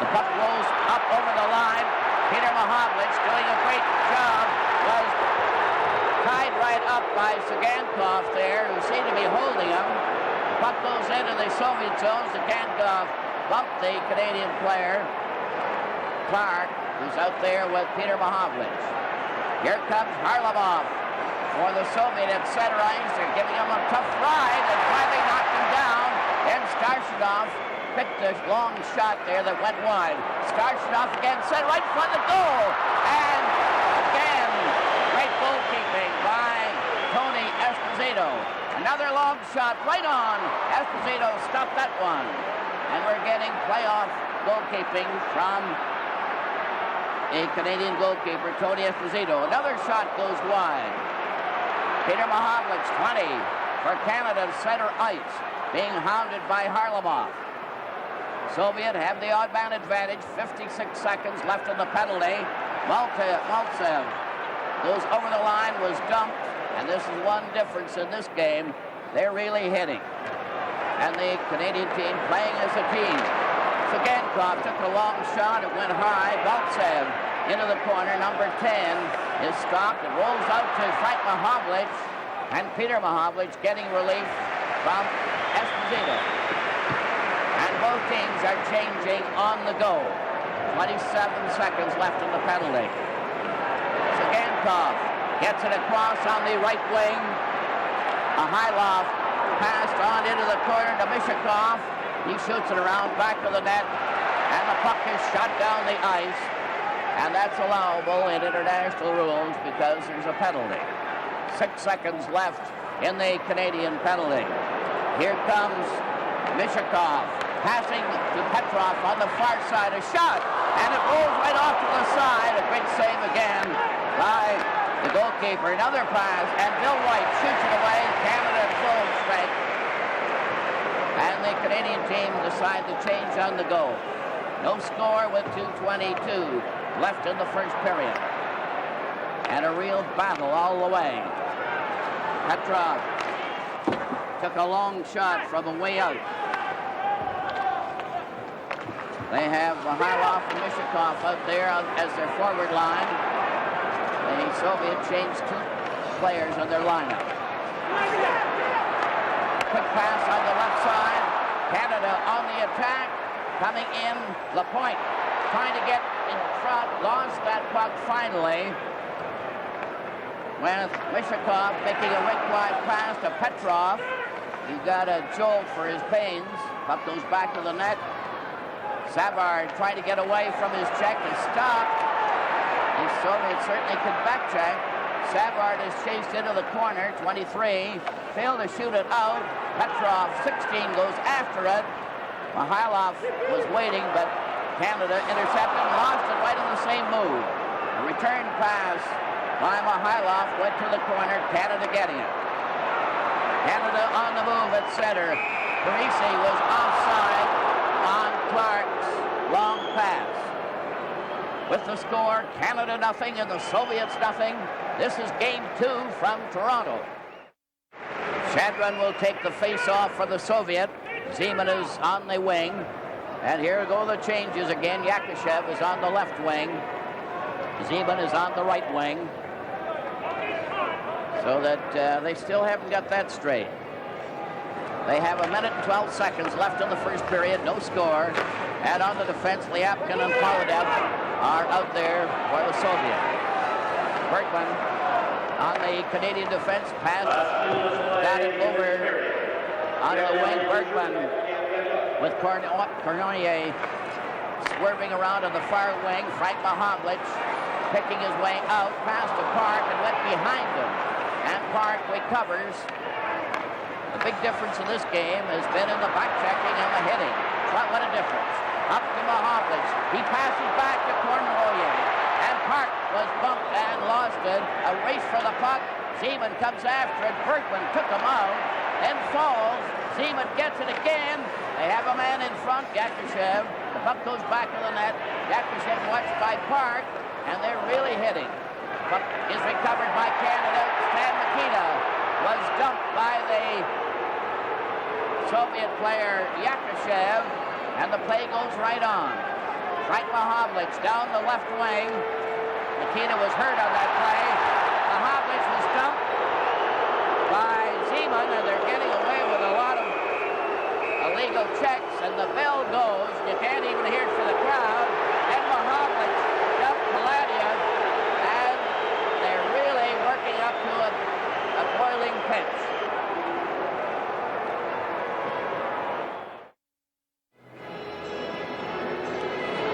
The puck rolls up over the line. Peter Mahovlich doing a great job. Was tied right up by Sagankov there, who seemed to be holding him. The puck goes into the Soviet zone. Sagankov bumped the Canadian player, Clark, who's out there with Peter Mahovlich. Here comes Harlamov for the Soviet at center ice. They're giving him a tough ride and finally knocked him down. And Starshinov picked a long shot there that went wide. Starshinov again set right in front of the goal. And again, great goalkeeping by Tony Esposito. Another long shot right on. Esposito stopped that one. And we're getting playoff goalkeeping from a Canadian goalkeeper, Tony Esposito. Another shot goes wide. Peter Mahovlich, 20 for Canada, center ice, being hounded by Harlamov. Soviet have the odd man advantage. 56 seconds left in the penalty. Maltsev goes over the line, was dumped, and this is one difference in this game. They're really hitting. And the Canadian team playing as a team. Sagankov took a long shot. It went high. Maltsev into the corner. Number 10 is stopped. It rolls out to Frank Mahovlich. And Peter Mahovlich getting relief from Esposito. And both teams are changing on the go. 27 seconds left in the penalty. Sagankov gets it across on the right wing. A high loft passed on into the corner to Mishakov. He shoots it around back of the net, and the puck is shot down the ice, and that's allowable in international rules because there's a penalty. 6 seconds left in the Canadian penalty. Here comes Mishakov, passing to Petrov on the far side. A shot, and it rolls right off to the side. A great save again by the goalkeeper. Another pass, and Bill White shoots it away. Canada at full strength. And the Canadian team decide to change on the go. No score with 2:22 left in the first period. And a real battle all the way. Petrov took a long shot from the way out. They have Mikhailov and Mishakov out there as their forward line. The Soviet changed 2 players on their lineup. Quick pass on the left side. Canada on the attack. Coming in, Lapointe trying to get in front. Lost that puck finally. With Mishakov making a wide pass to Petrov. He got a jolt for his pains. Puck goes back to the net. Savard trying to get away from his check. Is stopped. The Soviets certainly could back check. Savard is chased into the corner, 23. Failed to shoot it out. Petrov, 16, goes after it. Mihailov was waiting, but Canada intercepted, lost it right in the same move. A return pass by Mihailov went to the corner, Canada getting it. Canada on the move at center. Parisi was offside on Clark's long pass. With the score, Canada nothing and the Soviets nothing. This is game 2 from Toronto. Shadron will take the face-off for the Soviet. Zeman is on the wing. And here go the changes again. Yakushev is on the left wing. Zeman is on the right wing. So that they still haven't got that straight. They have 1 minute and 12 seconds left in the first period. No score. And on the defense, Lyapkin and Poladev are out there for the Soviet. Bergman on the Canadian defense, pass, got it over on the wing. Bergman with Cornoyer swerving around on the far wing. Frank Mahovlich picking his way out, past to Park and went behind him. And Park recovers. The big difference in this game has been in the back checking and the hitting. What a difference. Up to Mahovlich. He passes back to Cornoyer. And Park was bumped and lost it. A race for the puck. Zeman comes after it. Bergman took him out. Then falls. Zeman gets it again. They have a man in front, Yakushev. The puck goes back to the net. Yakushev watched by Park. And they're really hitting. Puck is recovered by Canada. Stan Mikita was dumped by the Soviet player Yakushev. And the play goes right on. Frank Mahovlich down the left wing. Nikita was hurt on that play. Mahovlich was dumped by Zeman, and they're getting away with a lot of illegal checks, and the bell goes. You can't even hear it for the crowd. And Mahovlich dumped Poladev, and they're really working up to a boiling pitch.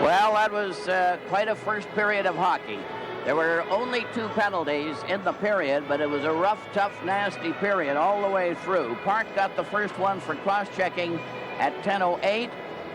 Well, that was quite a first period of hockey. There were only 2 penalties in the period, but it was a rough, tough, nasty period all the way through. Park got the first one for cross-checking at 10:08,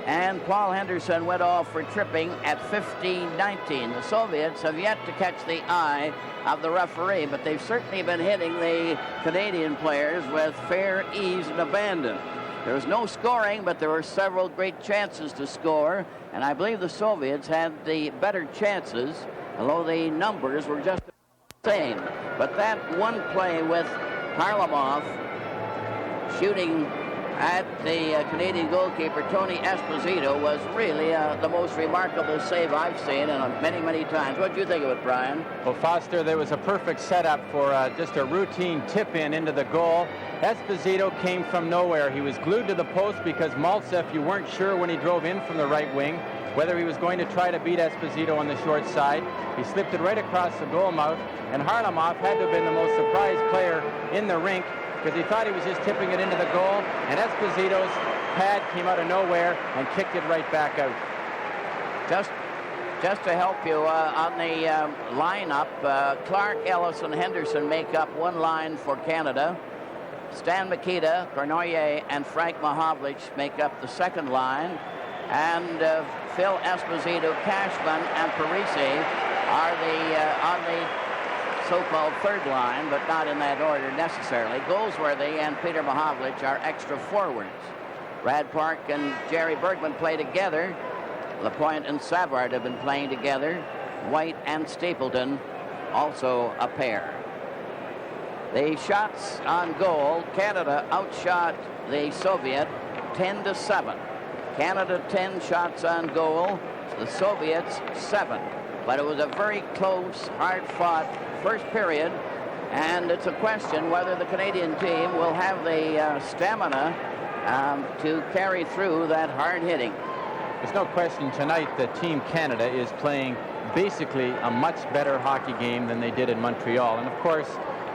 and Paul Henderson went off for tripping at 15:19. The Soviets have yet to catch the eye of the referee, but they've certainly been hitting the Canadian players with fair ease and abandon. There was no scoring, but there were several great chances to score, and I believe the Soviets had the better chances, although the numbers were just the same. But that one play with Harlamov shooting at the Canadian goalkeeper, Tony Esposito, was really the most remarkable save I've seen in many, many times. What do you think of it, Brian? Well, Foster, there was a perfect setup for just a routine tip-in into the goal. Esposito came from nowhere. He was glued to the post because Maltsev, you weren't sure when he drove in from the right wing whether he was going to try to beat Esposito on the short side. He slipped it right across the goal mouth, and Harlamov had to have been the most surprised player in the rink because he thought he was just tipping it into the goal, and Esposito's pad came out of nowhere and kicked it right back out. Just to help you on the lineup, Clark, Ellis, and Henderson make up one line for Canada. Stan Mikita, Cornoyer, and Frank Mahovlich make up the second line. And Phil Esposito, Cashman, and Parisi are on the so-called third line, but not in that order necessarily. Goldsworthy and Peter Mahovlich are extra forwards. Brad Park and Jerry Bergman play together. Lapointe and Savard have been playing together. White and Stapleton also a pair. The shots on goal, Canada outshot the Soviet 10-7. Canada 10 shots on goal, the Soviets 7. But it was a very close, hard-fought first period, and it's a question whether the Canadian team will have the stamina to carry through that hard hitting. There's no question tonight that Team Canada is playing basically a much better hockey game than they did in Montreal. And of course,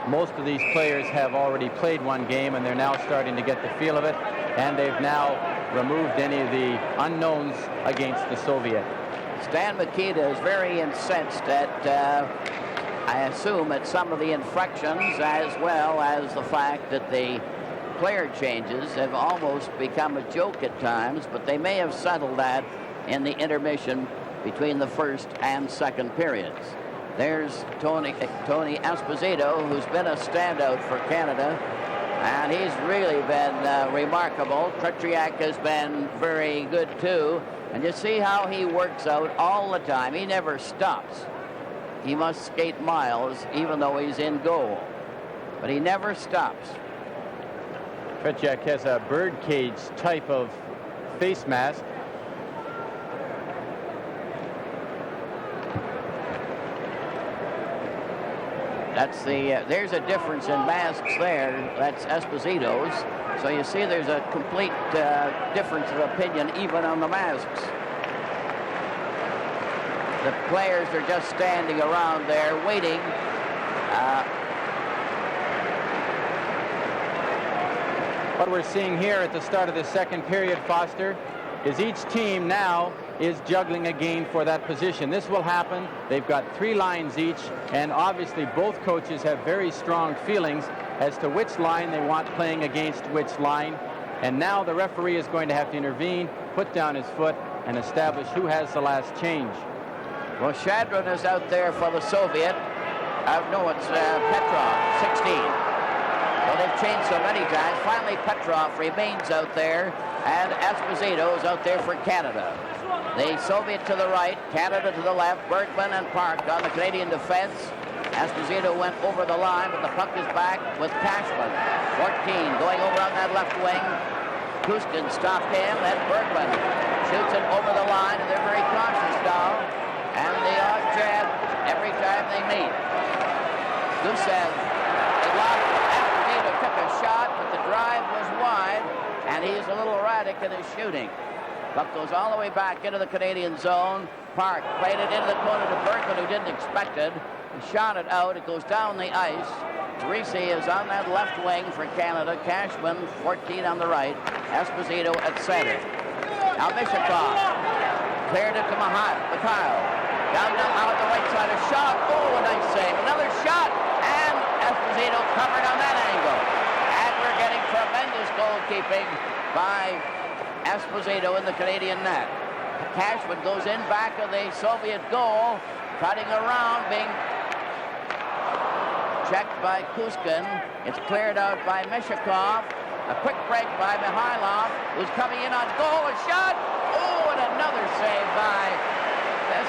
most of these players have already played one game, and they're now starting to get the feel of it, and they've now removed any of the unknowns against the Soviet. Stan Mikita is very incensed at I assume it's some of the infractions as well as the fact that the player changes have almost become a joke at times, but they may have settled that in the intermission between the first and second periods. There's Tony Esposito, who's been a standout for Canada, and he's really been remarkable. Tretiak has been very good too, and you see how he works out all the time. He never stops. He must skate miles even though he's in goal, but he never stops. Tretiak has a birdcage type of face mask. That's there's a difference in masks there. That's Esposito's. So you see there's a complete difference of opinion even on the masks. The players are just standing around there waiting. What we're seeing here at the start of the second period, Foster, is each team now is juggling a game for that position. This will happen. They've got 3 lines each, and obviously both coaches have very strong feelings as to which line they want playing against which line. And now the referee is going to have to intervene, put down his foot, and establish who has the last change. Well, Shadron is out there for the Soviet. No, it's Petrov, 16. Well, they've changed so many times. Finally, Petrov remains out there, and Esposito is out there for Canada. The Soviet to the right, Canada to the left, Bergman and Park on the Canadian defense. Esposito went over the line, but the puck is back with Cashman. 14 going over on that left wing. Kuskin stopped him, and Bergman shoots it over the line, and they're very cautious now. And the odd jab every time they meet. Gusev, Esposito took a shot, but the drive was wide, and he's a little erratic in his shooting. Puck goes all the way back into the Canadian zone. Park played it into the corner to Bergman, who didn't expect it. He shot it out. It goes down the ice. Risi is on that left wing for Canada. Cashman, 14 on the right. Esposito at center. Now Mishakov cleared it to Mikhail. Down on the right side, a shot. Oh, a nice save. Another shot, and Esposito covered on that angle. And we're getting tremendous goalkeeping by Esposito in the Canadian net. Cashman goes in back of the Soviet goal, cutting around, being checked by Kuskin. It's cleared out by Mishakov. A quick break by Mikhailov, who's coming in on goal. A shot. Oh, and another save by this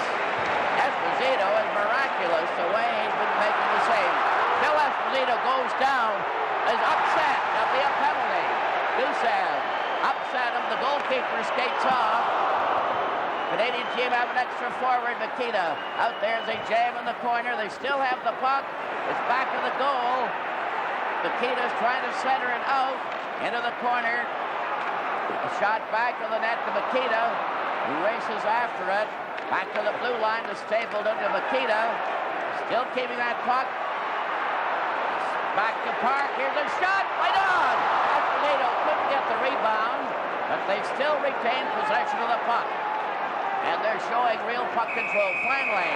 Esposito. Is miraculous the way he's been making the save. Bill Esposito goes down, is upset. There'll be a penalty. Gusev upset him. The goalkeeper skates off. Canadian team have an extra forward. Nikita out there as they jam in the corner. They still have the puck. It's back to the goal. Nikita's trying to center it out into the corner. A shot back of the net to Nikita. He races after it. Back to the blue line to Stapleton to Nikita. Still keeping that puck. Back to Park. Here's a shot. Right on. Esposito couldn't get the rebound, but they still retain possession of the puck. And they're showing real puck control. Finally,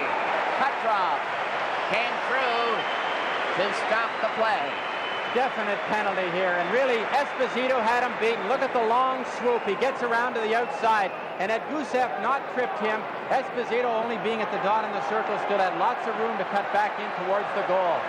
Petrov came through to stop the play. Definite penalty here, and really Esposito had him beaten. Look at the long swoop. He gets around to the outside, and had Gusev not tripped him, Esposito only being at the dot in the circle still had lots of room to cut back in towards the goal.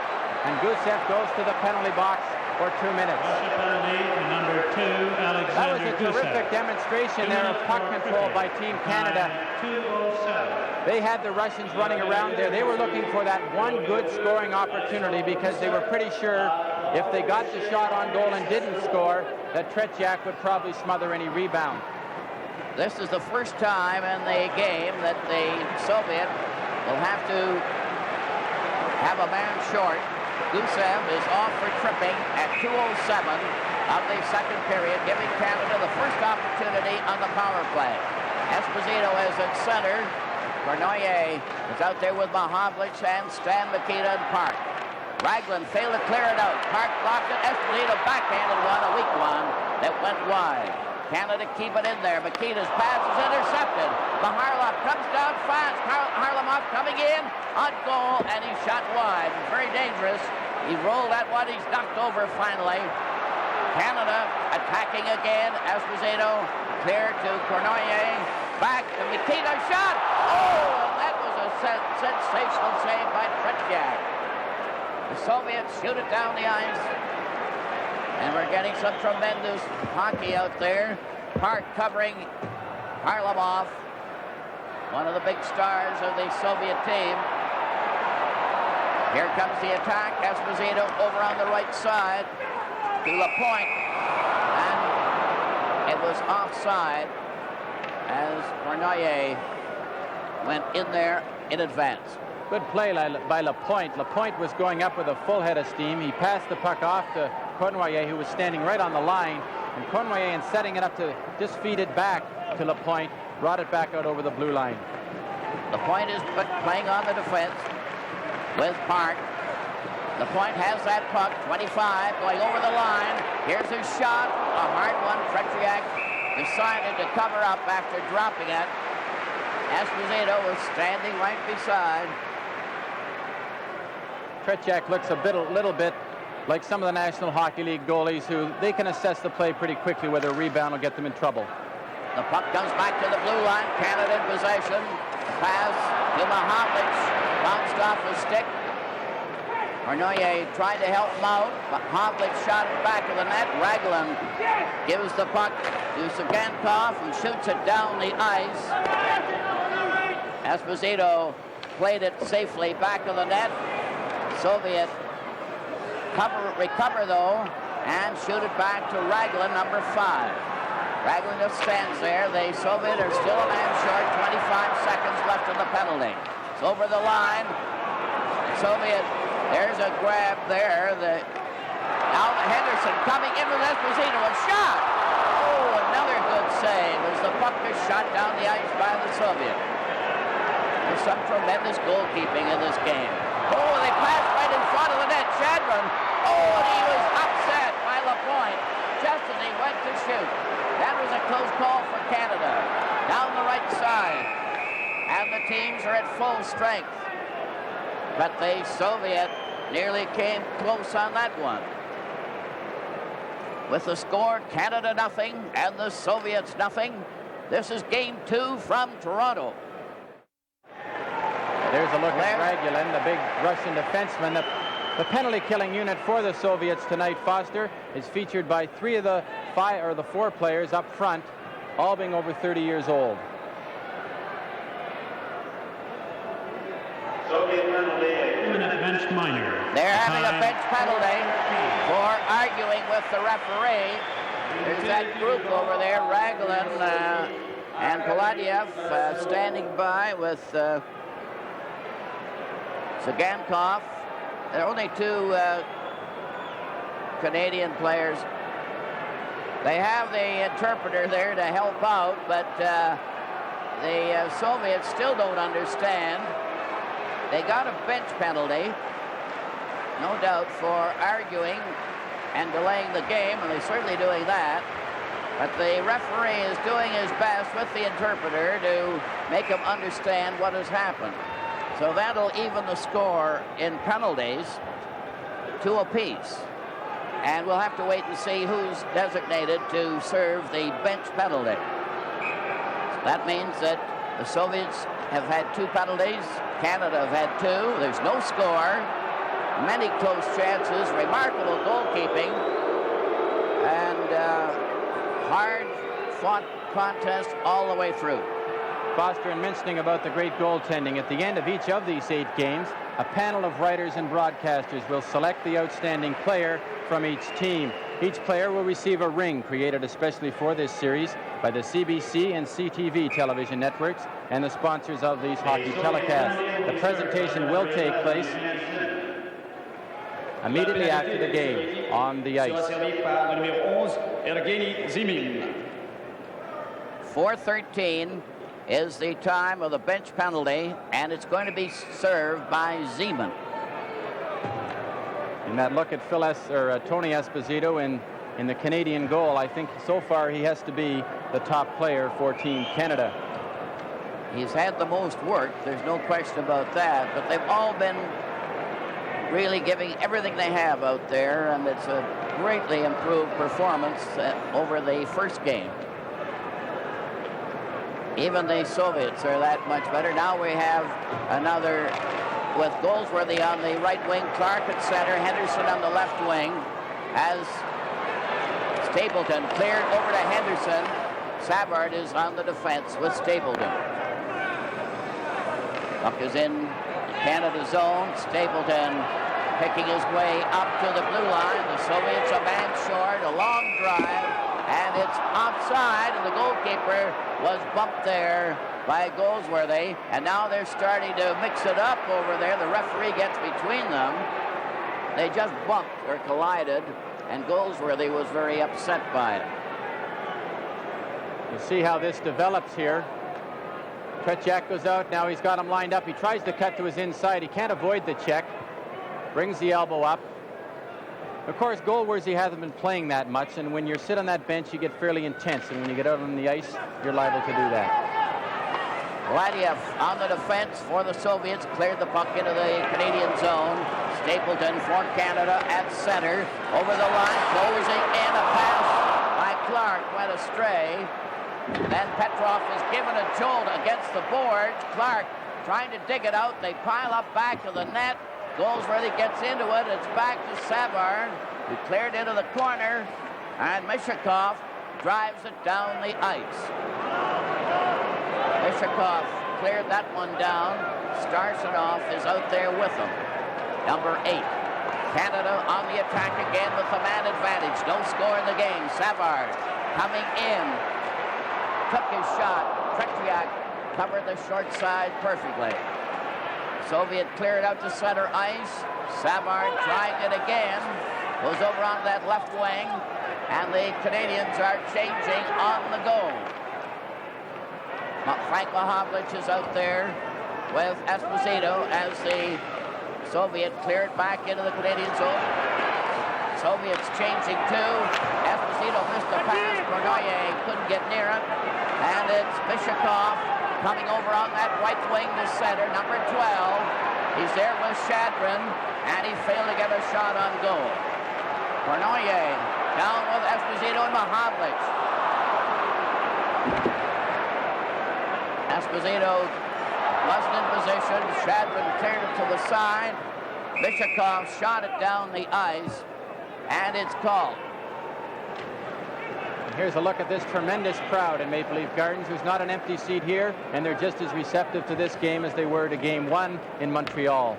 And Gusev goes to the penalty box for 2 minutes. Penalty to number 2, Alexander That was a terrific demonstration there of puck control by Team Canada. 2:07. They had the Russians running around there. They were looking for that one good scoring opportunity because they were pretty sure if they got the shot on goal and didn't score, that Tretiak would probably smother any rebound. This is the first time in the game that the Soviet will have to have a man short. Gusev is off for tripping at 2:07 of the second period, giving Canada the first opportunity on the power play. Esposito is at center. Bernoyer is out there with Mahovlich and Stan Mikita and Park. Raglan failed to clear it out. Park blocked it. Esposito backhanded one, a weak one that went wide. Canada keep it in there. Makita's pass is intercepted. Maharlov comes down fast. Harlamov coming in on goal, and he shot wide. Very dangerous. He rolled that one. He's knocked over finally. Canada attacking again. Esposito clear to Cournoyer. Back to Mikita. Shot! Oh, and that was a sensational save by Tretiak. The Soviets shoot it down the ice. And we're getting some tremendous hockey out there. Park covering Harlamov, one of the big stars of the Soviet team. Here comes the attack. Esposito over on the right side to LaPointe. And it was offside as Cournoyer went in there in advance. Good play by LaPointe. LaPointe was going up with a full head of steam. He passed the puck off to Cournoyer, who was standing right on the line. And Cournoyer, in setting it up to just feed it back to LaPointe, brought it back out over the blue line. LaPointe is playing on the defense with Park. LaPointe has that puck, 25, going over the line. Here's his shot, a hard one. Tretiak decided to cover up after dropping it. Esposito was standing right beside. Tretiak looks a little bit like some of the National Hockey League goalies who they can assess the play pretty quickly, whether a rebound will get them in trouble. The puck comes back to the blue line. Canada in possession. Pass to Mahavlich. Bounced off the stick. Cournoyer tried to help him out, but Mahavlich shot it back of the net. Raglan gives the puck to Sagankov, who shoots it down the ice. Esposito played it safely back of the net. Soviet recover though, and shoot it back to Raglan, number 5. Raglan just stands there. The Soviet are still a man short, 25 seconds left in the penalty. It's over the line. Soviet, there's a grab there. Alva Henderson coming in with Esposito, a shot! Oh, another good save as the puck is shot down the ice by the Soviet. There's some tremendous goalkeeping in this game. Oh, they passed right in front of the net. Chadron. Oh, and he was upset by LaPointe just as he went to shoot. That was a close call for Canada. Down the right side. And the teams are at full strength. But the Soviet nearly came close on that one. With the score, Canada nothing and the Soviets nothing. This is game 2 from Toronto. There's a look at Ragulin, the big Russian defenseman. The penalty-killing unit for the Soviets tonight, Foster, is featured by 3 of the 4 players up front, all being over 30 years old. Bench minor. They're having a bench penalty for arguing with the referee. There's that group over there, Raglan and Paladiev standing by with Sagankov. There are only 2 Canadian players. They have the interpreter there to help out, but the Soviets still don't understand. They got a bench penalty, no doubt, for arguing and delaying the game, and they're certainly doing that. But the referee is doing his best with the interpreter to make him understand what has happened. So that'll even the score in penalties 2 apiece. And we'll have to wait and see who's designated to serve the bench penalty. That means that the Soviets have had 2 penalties. Canada have had 2. There's no score. Many close chances. Remarkable goalkeeping. And hard-fought contest all the way through. Foster and mentioning about the great goaltending. At the end of each of these 8 games, a panel of writers and broadcasters will select the outstanding player from each team. Each player will receive a ring created especially for this series by the CBC and CTV television networks and the sponsors of these hockey telecasts. The presentation will take place immediately after the game on the ice. 4:13 is the time of the bench penalty, and it's going to be served by Zeman. And that look at Tony Esposito in in the Canadian goal, I think so far he has to be the top player for Team Canada. He's had the most work, there's no question about that, but they've all been really giving everything they have out there, and it's a greatly improved performance over the first game. Even the Soviets are that much better. Now we have another with Goldsworthy on the right wing, Clark at center, Henderson on the left wing, as Stapleton cleared over to Henderson. Savard is on the defense with Stapleton. Puck is in Canada zone. Stapleton picking his way up to the blue line. The Soviets a man short, a long drive, and it's offside, and the goalkeeper was bumped there by Goldsworthy, and now they're starting to mix it up over there. The referee gets between them. They just bumped or collided, and Goldsworthy was very upset by it. We'll see how this develops here. Tretiak goes out. Now he's got him lined up. He tries to cut to his inside. He can't avoid the check. Brings the elbow up. Of course, Goldsworthy hasn't been playing that much, and when you sit on that bench, you get fairly intense, and when you get out on the ice, you're liable to do that. Vladiev on the defense for the Soviets, cleared the puck into the Canadian zone. Stapleton for Canada at center, over the line, closing in. A pass by Clark went astray. Then Petrov is given a jolt against the boards. Clark trying to dig it out. They pile up back to the net. Goldsworthy gets into it. It's back to Savard, who cleared into the corner, and Mishakov drives it down the ice. Mishakov cleared that one down. Starchinov is out there with him. Number 8. Canada on the attack again with the man advantage. No score in the game. Savard coming in. Took his shot. Tretiak covered the short side perfectly. Soviet cleared out to center ice. Savard trying it again. Goes over on that left wing. And the Canadians are changing on the goal. Frank Mahovlich is out there with Esposito as the Soviet cleared back into the Canadian zone. Soviets changing too. Esposito missed the pass. Bernoulli couldn't get near it. And it's Mishakov coming over on that right wing to center, number 12. He's there with Shadrin, and he failed to get a shot on goal. Bernoulli down with Esposito and Mahovlich. Esposito wasn't in position. Shadrin cleared it to the side. Mishakov shot it down the ice, and it's called. Here's a look at this tremendous crowd in Maple Leaf Gardens. There's not an empty seat here, and they're just as receptive to this game as they were to Game 1 in Montreal.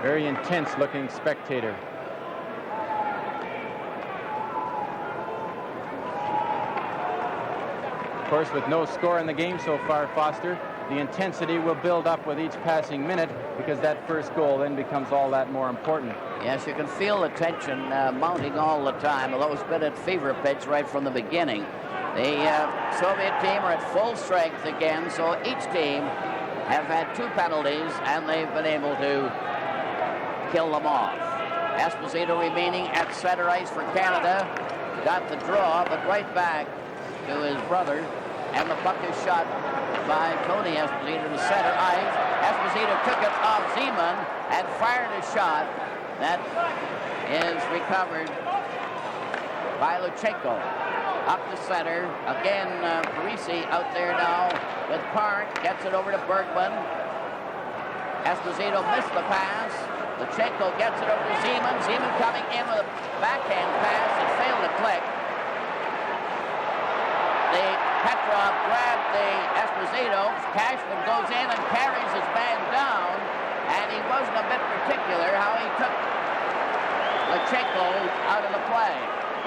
Very intense-looking spectator. Of course, with no score in the game so far, Foster, the intensity will build up with each passing minute because that first goal then becomes all that more important. Yes, you can feel the tension mounting all the time, although it's been at fever pitch right from the beginning. The Soviet team are at full strength again, so each team have had 2 penalties, and they've been able to kill them off. Esposito remaining at center ice for Canada. Got the draw, but right back to his brother, and the puck is shot by Tony Esposito to center ice. Esposito took it off Zeman and fired a shot that is recovered by Luchenko. Up to center. Again, Parisi out there now with Park. Gets it over to Bergman. Esposito missed the pass. Luchenko gets it over to Zeman. Zeman coming in with a backhand pass. It failed to click. Petrov grabbed the Esposito. Cashman goes in and carries his man down, and he wasn't a bit particular how he took Luchenko out of the play.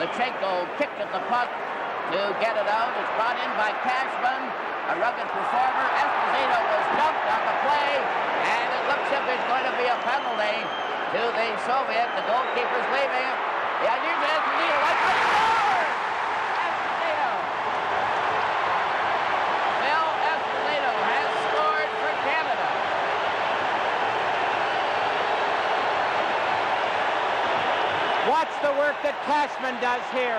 Luchenko kicked at the puck to get it out. It's brought in by Cashman, a rugged performer. Esposito was dumped on the play, and it looks as if there's going to be a penalty to the Soviet. The goalkeeper's leaving him. The idea is Esposito like to score! watch the work that Cashman does here.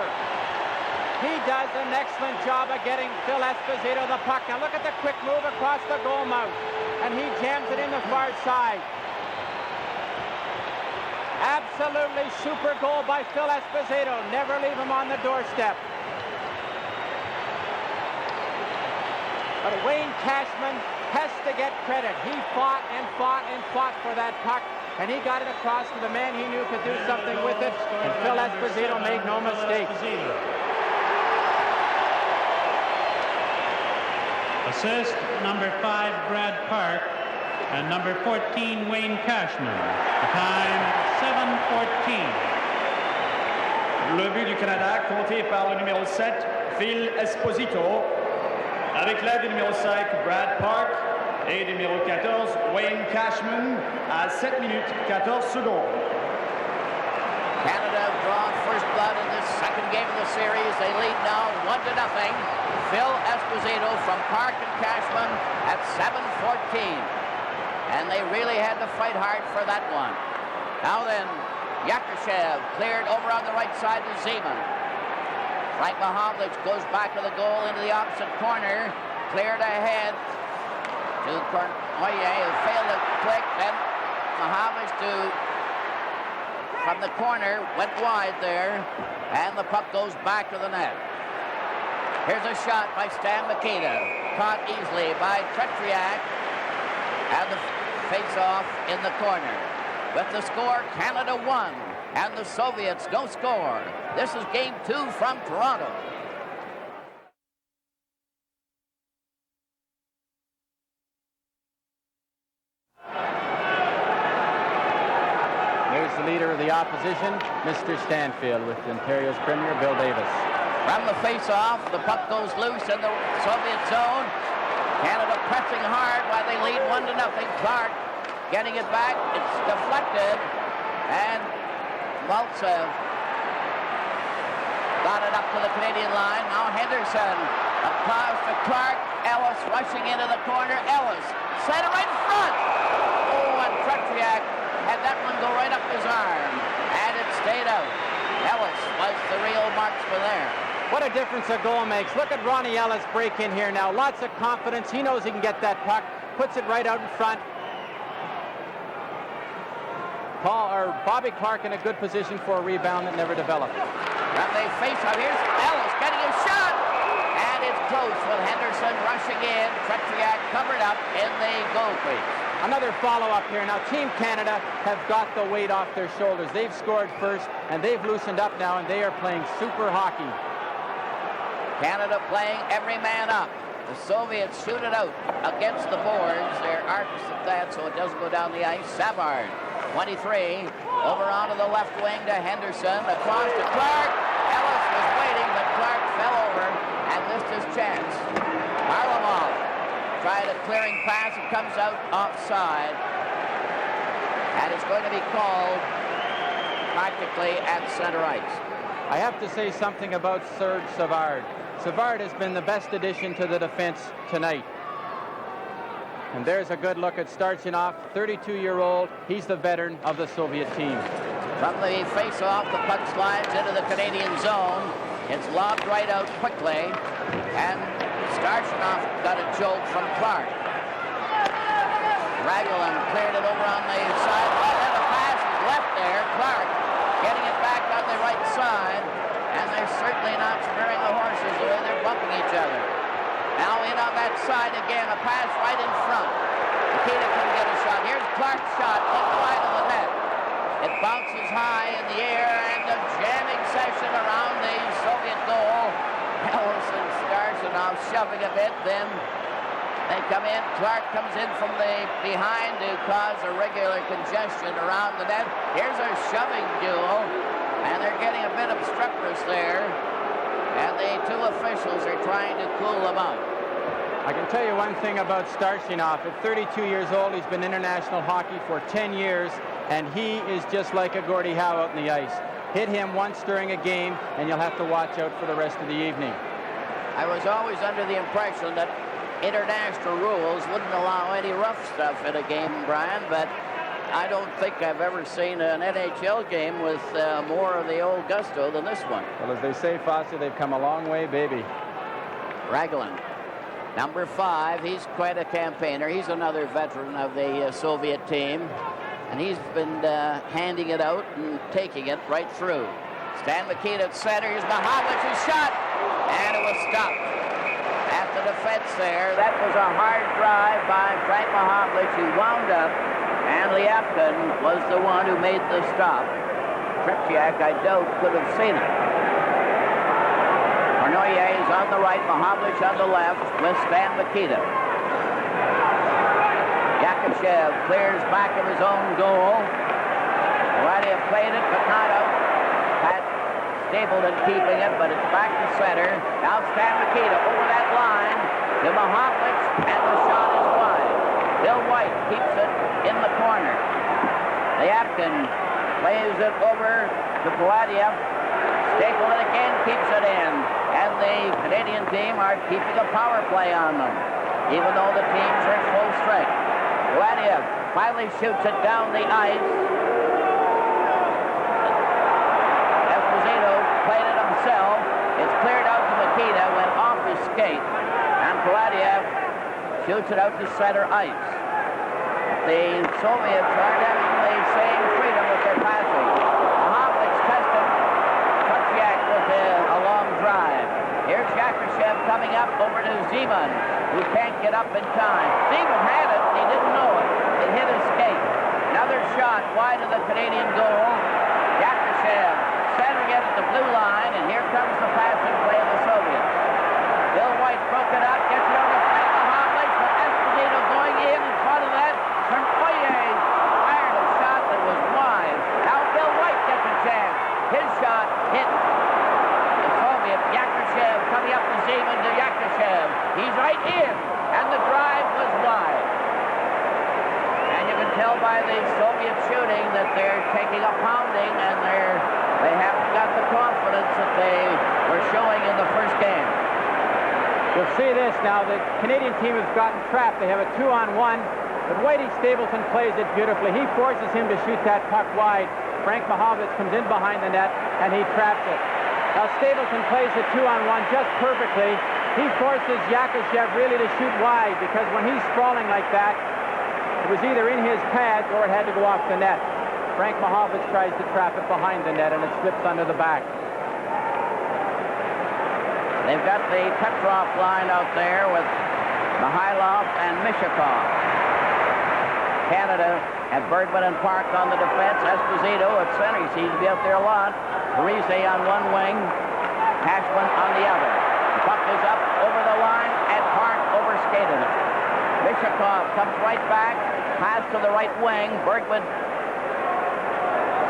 He does an excellent job of getting Phil Esposito the puck. Now look at the quick move across the goal mouth. And he jams it in the far side. Absolutely super goal by Phil Esposito. Never leave him on the doorstep. But Wayne Cashman has to get credit. He fought and fought and fought for that puck. And he got it across to the man he knew could do something with it. And Phil Esposito made no mistake. Assist number 5, Brad Park, and number 14, Wayne Cashman. The time, 7:14. Le but du Canada, compté par le numéro 7, Phil Esposito, avec l'aide du numéro 5, Brad Park, et du numéro 14, Wayne Cashman, à 7 minutes 14 secondes. Canada have drawn first blood in this second game of the series. They lead now 1-0. Phil Esposito from Park and Cashman at 7:14. And they really had to fight hard for that one. Now then, Yakushev cleared over on the right side to Zeman. Frank Mahovlich goes back to the goal into the opposite corner. Cleared ahead to Cornoye, who failed to click. Then Mahovlich from the corner, went wide there, and the puck goes back to the net. Here's a shot by Stan Mikita, caught easily by Tretriak, and the face-off in the corner. With the score, Canada 1, and the Soviets don't score. This is Game 2 from Toronto. The leader of the opposition, Mr. Stanfield, with Ontario's Premier, Bill Davis. From the face-off, the puck goes loose in the Soviet zone. Canada pressing hard while they lead 1-0. Clark getting it back. It's deflected. And Maltsev got it up to the Canadian line. Now Henderson. A pass to Clark. Ellis rushing into the corner. Ellis set it right in front. Oh, and Tretriak had that one go right up his arm, and it stayed out. Ellis was the real marksman there. What a difference a goal makes. Look at Ronnie Ellis break in here now. Lots of confidence. He knows he can get that puck. Puts it right out in front. Bobby Clark in a good position for a rebound that never developed. Now they face out. Here's Ellis getting a shot, and it's close with Henderson rushing in. Tretriak covered up in the goal crease. Another follow-up here. Now, Team Canada have got the weight off their shoulders. They've scored first, and they've loosened up now, and they are playing super hockey. Canada playing every man up. The Soviets shoot it out against the boards. They're artists at that, so it doesn't go down the ice. Savard, 23, over onto the left wing to Henderson. Across to Clark. Ellis was waiting, but Clark fell over and missed his chance. Varlamov tried a clearing pass. It comes out offside. And it's going to be called practically at center ice. I have to say something about Serge Savard. Savard has been the best addition to the defense tonight. And there's a good look at Starchinov, 32-year-old. He's the veteran of the Soviet team. From the face-off, the puck slides into the Canadian zone. It's lobbed right out quickly. And Starchinov got a jolt from Clark. Raglan cleared it over on the side. Well, then the pass is left there. Clark getting it back on the right side. And they're certainly not sparing the horses the way they're bumping each other. Now in on that side again, a pass right in front. Nikita couldn't get a shot. Here's Clark's shot, left wide of the net. It bounces high in the air, and a jamming session around the Soviet goal. Ellis and Starchinov shoving a bit, then they come in. Clark comes in from the behind to cause a regular congestion around the net. Here's a shoving duel, and they're getting a bit obstreperous there. And the two officials are trying to cool them out. I can tell you one thing about Starchinov. At 32 years old, he's been international hockey for 10 years, and he is just like a Gordie Howe out in the ice. Hit him once during a game, and you'll have to watch out for the rest of the evening. I was always under the impression that international rules wouldn't allow any rough stuff in a game, Brian, but I don't think I've ever seen an NHL game with more of the old gusto than this one. Well, as they say, Foster, they've come a long way, baby. Raglan, number 5, he's quite a campaigner. He's another veteran of the Soviet team, and he's been handing it out and taking it right through. Stan Mikita at center. Here's Mahavlich's shot, and it was stopped at the defense there. That was a hard drive by Frank Mahavlich, who wound up, and Lyapkin was the one who made the stop. Trepchiak, I doubt, could have seen it. Cornoyer is on the right, Mahavlich on the left with Stan Mikita. Yakushev clears back of his own goal. Gladiev played it, but not out. Pat Stapleton keeping it, but it's back to center. Now Stan Mikita over that line to Mahavlich, and the shot is wide. Bill White keeps it in the corner. Lyapkin plays it over to Gladiev. Stapleton again keeps it in, and the Canadian team are keeping a power play on them, even though the teams are at full strength. Gladiev finally shoots it down the ice. Esposito played it himself. It's cleared out to Mikita, went off his skate, and Gladiev shoots it out to center ice. The Soviets aren't having the same freedom with their passing. Mahavlich tested Trepchiak with a long drive. Here's Yakushev coming up over to Zeman, who can't get up in time. Zeman had it, he didn't know it. It hit his skate. Another shot wide of the Canadian goal. Yakushev centering it at the blue line, and here comes the passing play of the Soviets. Bill White broke it up, gets it over Frank Mahavlich, but Esposito going in front of that. Cornoyer fired a shot that was wide. Now Bill White gets a chance. His shot hit the Soviet. Yakushev coming up to Zeman to Yakushev. He's right in, and the drive was wide. And you can tell by the Soviet shooting that they're taking a pounding, and they haven't got the confidence that they were showing in the first game. You'll see this now. The Canadian team has gotten trapped. They have a 2-on-1, but Whitey Stapleton plays it beautifully. He forces him to shoot that puck wide. Frank Mahavlich comes in behind the net, and he traps it. Now Stapleton plays the 2-on-1 just perfectly. He forces Yakushev really to shoot wide, because when he's sprawling like that, it was either in his pads or it had to go off the net. Frank Mahavlich tries to trap it behind the net, and it slips under the back. They've got the Petrov line out there with Mikhailov and Mishakov. Canada have Bergman and Park on the defense. Esposito at center. He seems to be out there a lot. Parise on one wing. Cashman on the other. The puck is up over the line, and Park overskated it. Mishakov comes right back. Pass to the right wing. Bergman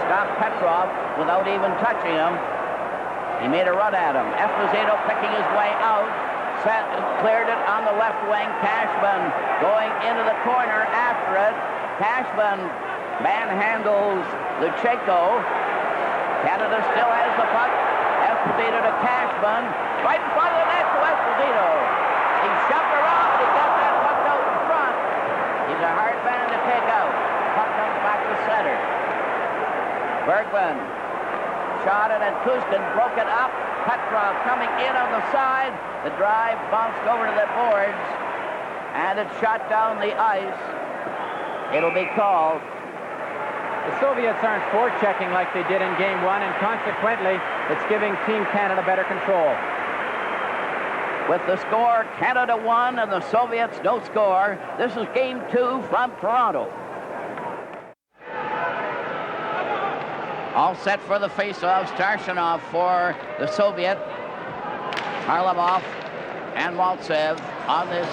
stopped Petrov without even touching him. He made a run at him. Esposito picking his way out. Cleared it on the left wing. Cashman going into the corner after it. Cashman manhandles Luchenko. Canada still has the puck. Esposito to Cashman. Right in front of the net to Esposito. He shoved around. He got that puck out in front. He's a hard man to take out. Puck comes back to center. Bergman shot it, and Kuzkin broke it up. Petrov coming in on the side. The drive bounced over to the boards, and it shot down the ice. It'll be called. The Soviets aren't forechecking like they did in Game 1, and consequently, it's giving Team Canada better control. With the score, Canada 1 and the Soviets no score. This is Game 2 from Toronto. All set for the face-off. Starshinov for the Soviet. Harlamov and Maltsev on this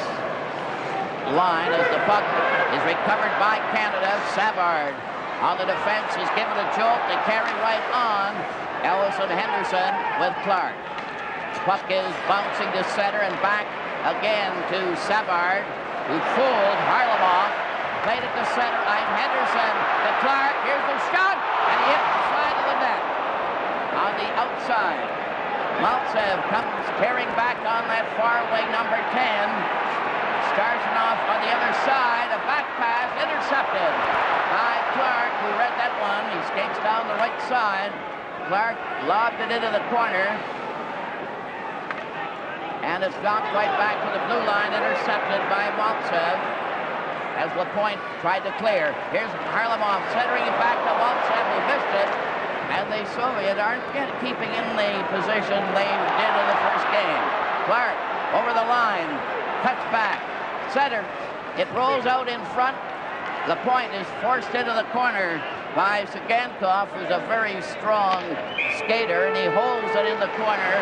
line as the puck is recovered by Canada. Savard on the defense is given a jolt. They carry right on. Ellison Henderson with Clark. Puck is bouncing to center and back again to Savard, who fooled Harlamov. Played it to center line. Henderson to Clark. Here's the shot, and he hits the side of the net. On the outside, Maltsev comes tearing back on that far wing, number 10. Starshinov on the other side. A back pass intercepted by Clark. skates down the right side. Clark lobbed it into the corner. And it's knocked right back to the blue line, intercepted by Maltsev as LaPointe tried to clear. Here's Harlamov centering it back to Maltsev, who missed it. And the Soviets aren't keeping in the position they did in the first game. Clark over the line, cuts back, center. It rolls out in front. LaPointe is forced into the corner by Sagankov, who's a very strong skater, and he holds it in the corner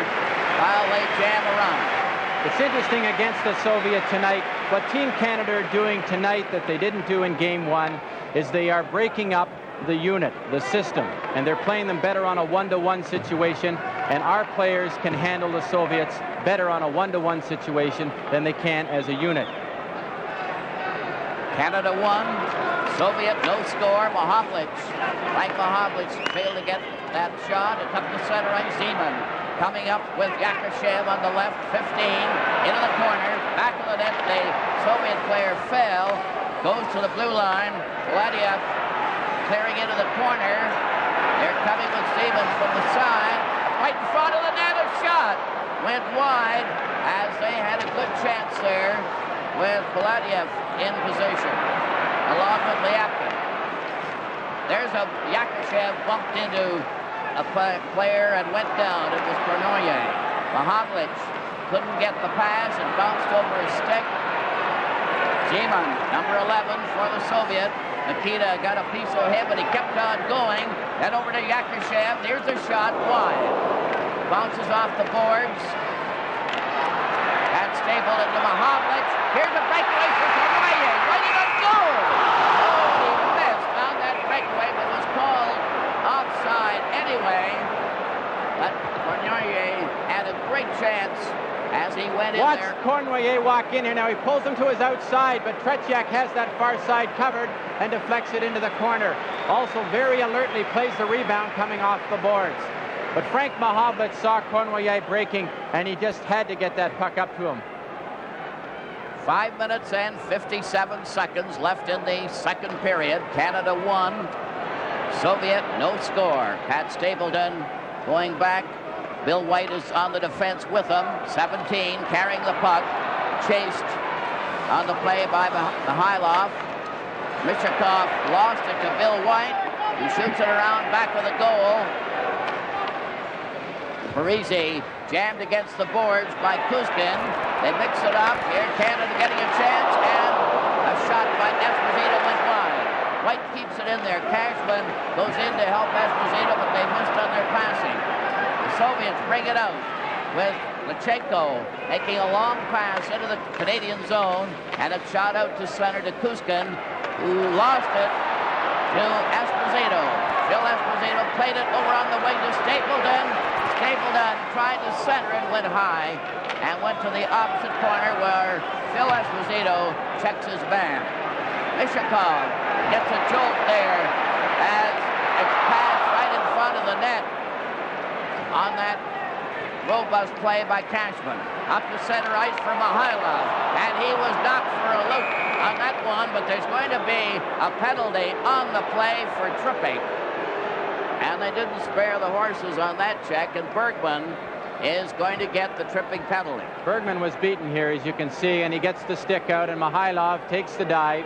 while they jam around. It's interesting against the Soviet tonight. What Team Canada are doing tonight that they didn't do in Game 1 is they are breaking up the unit, the system, and they're playing them better on a one-to-one situation, and our players can handle the Soviets better on a one-to-one situation than they can as a unit. Canada won. Soviet no score. Mahovlich. Frank Mahovlich failed to get that shot. It took the center ice. Zeman coming up with Yakushev on the left. 15 into the corner. Back of the net. The Soviet player fell. Goes to the blue line. Vladiev clearing into the corner. They're coming with Zeman from the side. Right in front of the net. A shot went wide as they had a good chance there with Vladiev in position, along with Lyapkin. There's a Yakushev bumped into a player and went down. It was Kornoye. Mahovlich couldn't get the pass and bounced over his stick. Zeman, number 11 for the Soviet. Nikita got a piece of him, but he kept on going. Then over to Yakushev. There's the shot wide. Bounces off the boards. And Staple into Mahovlich. Here's a breakaway for Kornoye. Right in the goal. Oh, he missed on that breakaway, but was called offside anyway. But Kornoye had a great chance as he went in there. Watch Kornoye walk in here. Now he pulls him to his outside, but Tretiak has that far side covered and deflects it into the corner. Also very alertly plays the rebound coming off the boards. But Frank Mahovlich saw Kornoye breaking, and he just had to get that puck up to him. 5 minutes and 57 seconds left in the second period. Canada won. Soviet no score. Pat Stapleton going back. Bill White is on the defense with him. 17 carrying the puck. Chased on the play by Mikhailov. Mishakov lost it to Bill White, who shoots it around back of the goal. Parisi jammed against the boards by Kuzkin. They mix it up. Here Canada getting a chance, and a shot by Esposito went wide. White keeps it in there. Cashman goes in to help Esposito, but they missed on their passing. The Soviets bring it out with Lachenko making a long pass into the Canadian zone, and a shot out to center to Kuzkin, who lost it to Esposito. Phil Esposito played it over on the wing to Stapleton. Stapleton tried to center and went high and went to the opposite corner where Phil Esposito checks his man. Mishakov gets a jolt there as it's passed right in front of the net on that robust play by Cashman. Up to center ice for Mikhailov, and he was knocked for a loop on that one, but there's going to be a penalty on the play for tripping. And they didn't spare the horses on that check, and Bergman is going to get the tripping penalty. Bergman was beaten here, as you can see, and he gets the stick out, and Mikhailov takes the dive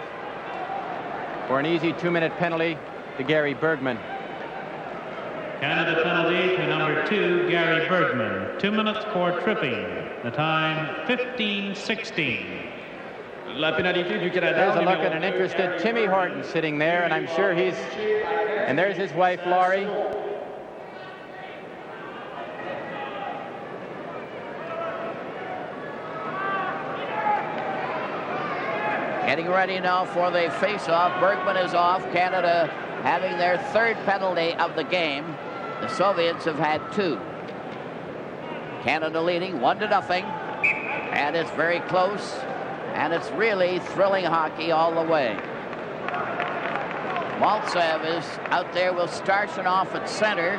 for an easy 2-minute penalty to Gary Bergman. Canada penalty to number 2, Gary Bergman. 2 minutes for tripping. The time, 15:16. La pénalité du Canada. There's a look at an interested Timmy Horton sitting there, and I'm sure he's... And there's his wife, Laurie. Getting ready now for the face-off. Bergman is off. Canada having their third penalty of the game. The Soviets have had 2. Canada leading 1-0, and it's very close, and it's really thrilling hockey all the way. Maltsev is out there with Starshinov at center.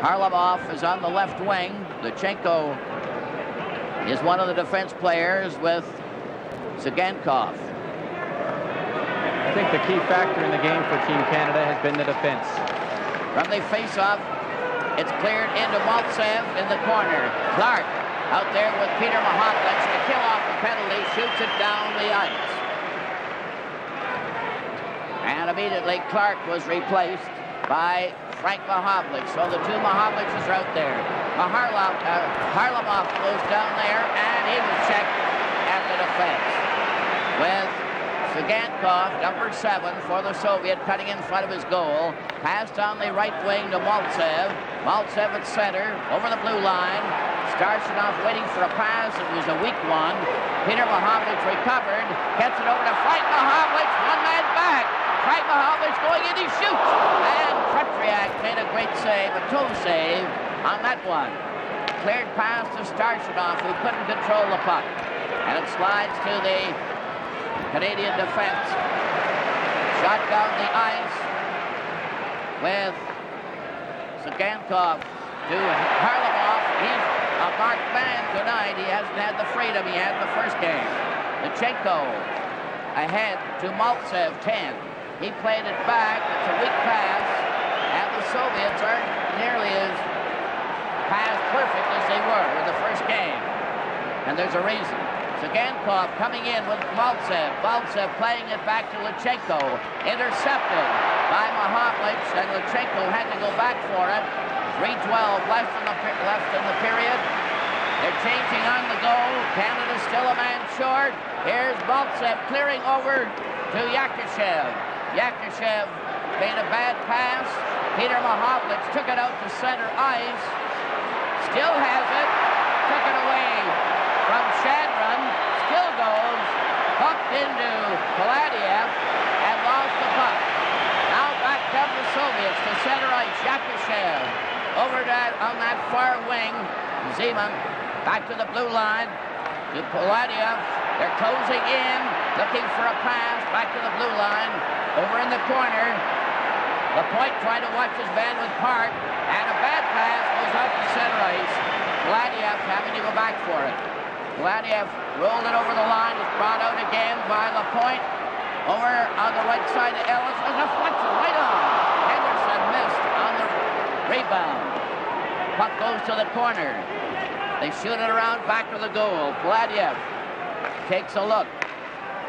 Harlamov is on the left wing. Lachenko is one of the defense players with Sagankov. I think the key factor in the game for Team Canada has been the defense. From the face-off, it's cleared into Maltsev in the corner. Clark out there with Peter Mahovlich to kill off the penalty, shoots it down the ice. And immediately Clark was replaced by Frank Mahovlich. So the two Mahovliches are out there. Harlamov goes down there, and he was checked at the defense. With Sagankov, number 7 for the Soviet, cutting in front of his goal. Passed on the right wing to Maltsev. Maltsev at center, over the blue line. Starchinov waiting for a pass. It was a weak one. Peter Mahovlich recovered. Gets it over to Frank Mahovlich. One man back. Frank Mahovlich going in, he shoots. And Kretriak made a great save, a toe save on that one. Cleared pass to Starchinov, who couldn't control the puck. And it slides to the Canadian defense. Shot down the ice with Sagankov to Harlamov. He's a marked man tonight. He hasn't had the freedom he had in the first game. Lachenko ahead to Maltsev, 10. He played it back. It's a weak pass. And the Soviets aren't nearly as pass perfect as they were in the first game. And there's a reason. Sagankov coming in with Maltsev. Maltsev playing it back to Lachenko. Intercepted by Mahovlich, and Lachenko had to go back for it. 3:12 left in the period. They're changing on the goal. Canada's still a man short. Here's Maltsev clearing over to Yakushev. Yakushev made a bad pass. Peter Mahovlich took it out to center ice. Still has it. Took it away from Shadron. Still goes. Bumped into Paladiev and lost the puck. Now back come the Soviets to center ice. Yakushev over that on that far wing. Zeman back to the blue line to Paladiev. They're closing in, looking for a pass back to the blue line. Over in the corner. Lapointe trying to watch his man with Park, and a bad pass goes out to center ice. Paladiev having to go back for it. Paladiev rolled it over the line. It's brought out again by Lapointe. Over on the right side of Ellis. A deflection right on. Henderson missed on the rebound. Puck goes to the corner. They shoot it around back to the goal. Paladiev takes a look.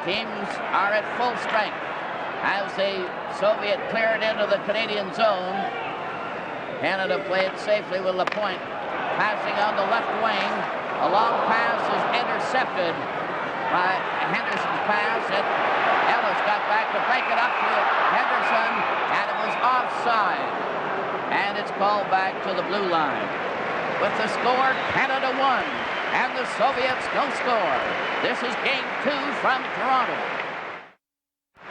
Teams are at full strength as the Soviet cleared into the Canadian zone. Canada played safely with Lapointe. Passing on the left wing. A long pass is intercepted by Henderson's pass, and Ellis got back to break it up to Henderson, and it was offside. And it's called back to the blue line. With the score, Canada won, and the Soviets no score. This is game 2 from Toronto.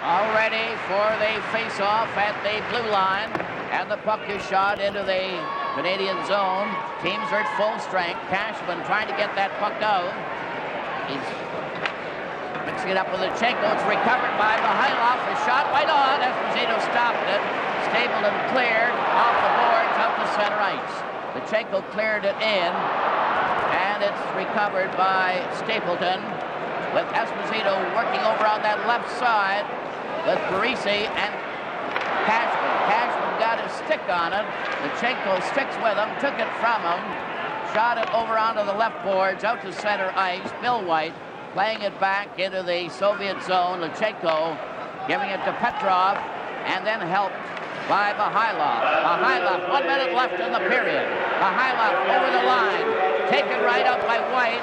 All ready for the face-off at the blue line, and the puck is shot into the Canadian zone. Teams are at full strength. Cashman trying to get that puck out. He's mixing it up with Lachenko. It's recovered by Mikhailov. A shot right on. Esposito stopped it. Stapleton cleared off the boards out to center ice. Lachenko cleared it in, and it's recovered by Stapleton, with Esposito working over on that left side with Parisi and Cashman. Cashman got his stick on it. Lachenko sticks with him, took it from him, shot it over onto the left boards, out to center ice. Bill White playing it back into the Soviet zone. Lachenko giving it to Petrov, and then helped by Mikhailov. Mikhailov, 1 minute left in the period. Mikhailov over the line, taken right up by White.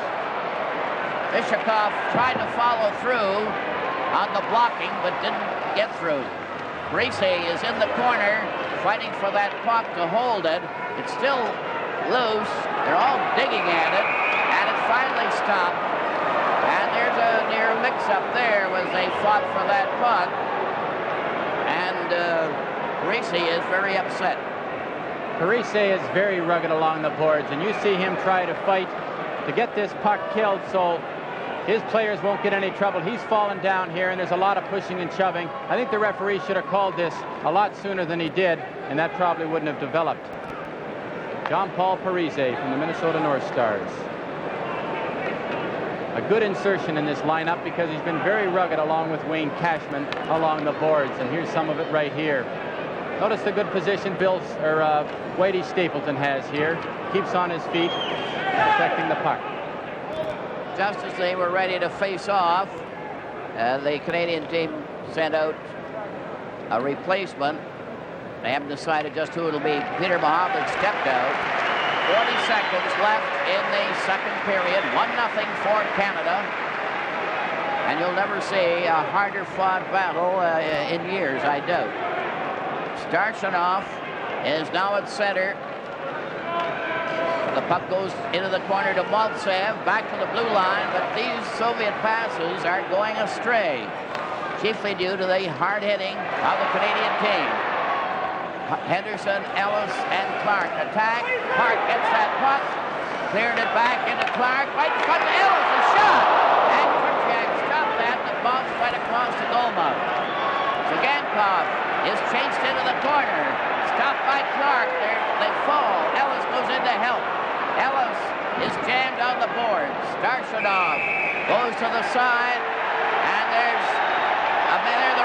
Ishikov tried to follow through on the blocking, but didn't get through. Parisi is in the corner, fighting for that puck to hold it. It's still loose. They're all digging at it, and it finally stopped. And there's a near mix-up there as they fought for that puck. And Parisi is very upset. Parisi is very rugged along the boards, and you see him try to fight to get this puck killed so his players won't get any trouble. He's fallen down here, and there's a lot of pushing and shoving. I think the referee should have called this a lot sooner than he did, and that probably wouldn't have developed. Jean-Paul Parisi from the Minnesota North Stars. A good insertion in this lineup because he's been very rugged along with Wayne Cashman along the boards, and here's some of it right here. Notice the good position Whitey Stapleton has here. Keeps on his feet, protecting the puck. Just as they were ready to face off, the Canadian team sent out a replacement. They haven't decided just who it'll be. Peter Mohammed stepped out. 40 seconds left in the second period. 1-0 for Canada. And you'll never see a harder fought battle in years, I doubt. Starshanov is now at center. The puck goes into the corner to Maltsev, back to the blue line, but these Soviet passes are going astray, chiefly due to the hard hitting of the Canadian team. Henderson, Ellis, and Clark attack. Clark gets that puck, cleared it back into Clark, right in front of Ellis, a shot! And Krzyzak stopped that, the bounce right across the goal mouth. Zagankov is chased into the corner, stopped by Clark, they fall, Ellis goes in to help. Ellis is jammed on the board. Starshanov goes to the side, and there's a minute.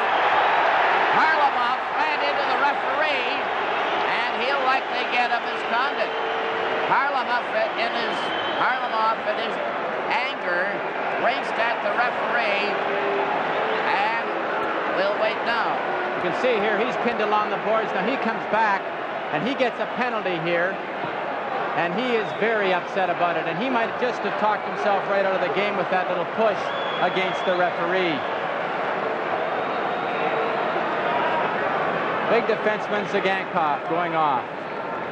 Harlamov ran into the referee, and he'll likely get a misconduct. Harlamov in his anger raced at the referee, and we'll wait now. You can see here he's pinned along the boards. Now he comes back, and he gets a penalty here. And he is very upset about it. And he might just have talked himself right out of the game with that little push against the referee. Big defenseman Zagankov going off.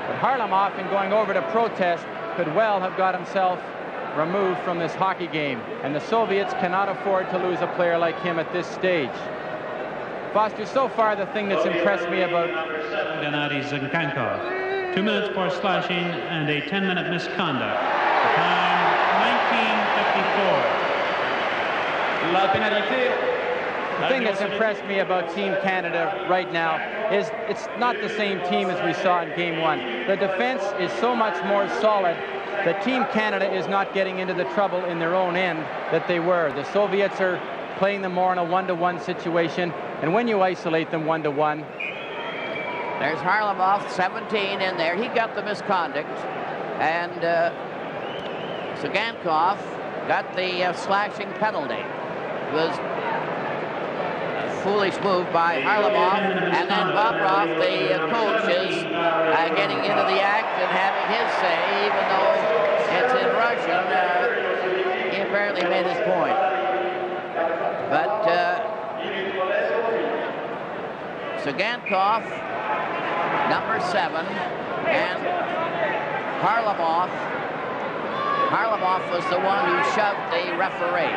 But Harlamov, in going over to protest, could well have got himself removed from this hockey game. And the Soviets cannot afford to lose a player like him at this stage. Foster, so far the thing that's impressed me about Gennady Zagankov. 2 minutes for slashing and a 10-minute misconduct. Time 19:54. La pénalité. The thing that's impressed me about Team Canada right now is it's not the same team as we saw in Game 1. The defense is so much more solid that Team Canada is not getting into the trouble in their own end that they were. The Soviets are playing them more in a one-to-one situation, and when you isolate them one-to-one, there's Harlamov, 17 in there. He got the misconduct. And Zagankov got the slashing penalty. It was a foolish move by Harlamov. And then Bobrov, the coach, is getting into the act and having his say, even though it's in Russian. He apparently made his point. But Zagankov, number 7, and Harlamov was the one who shoved the referee.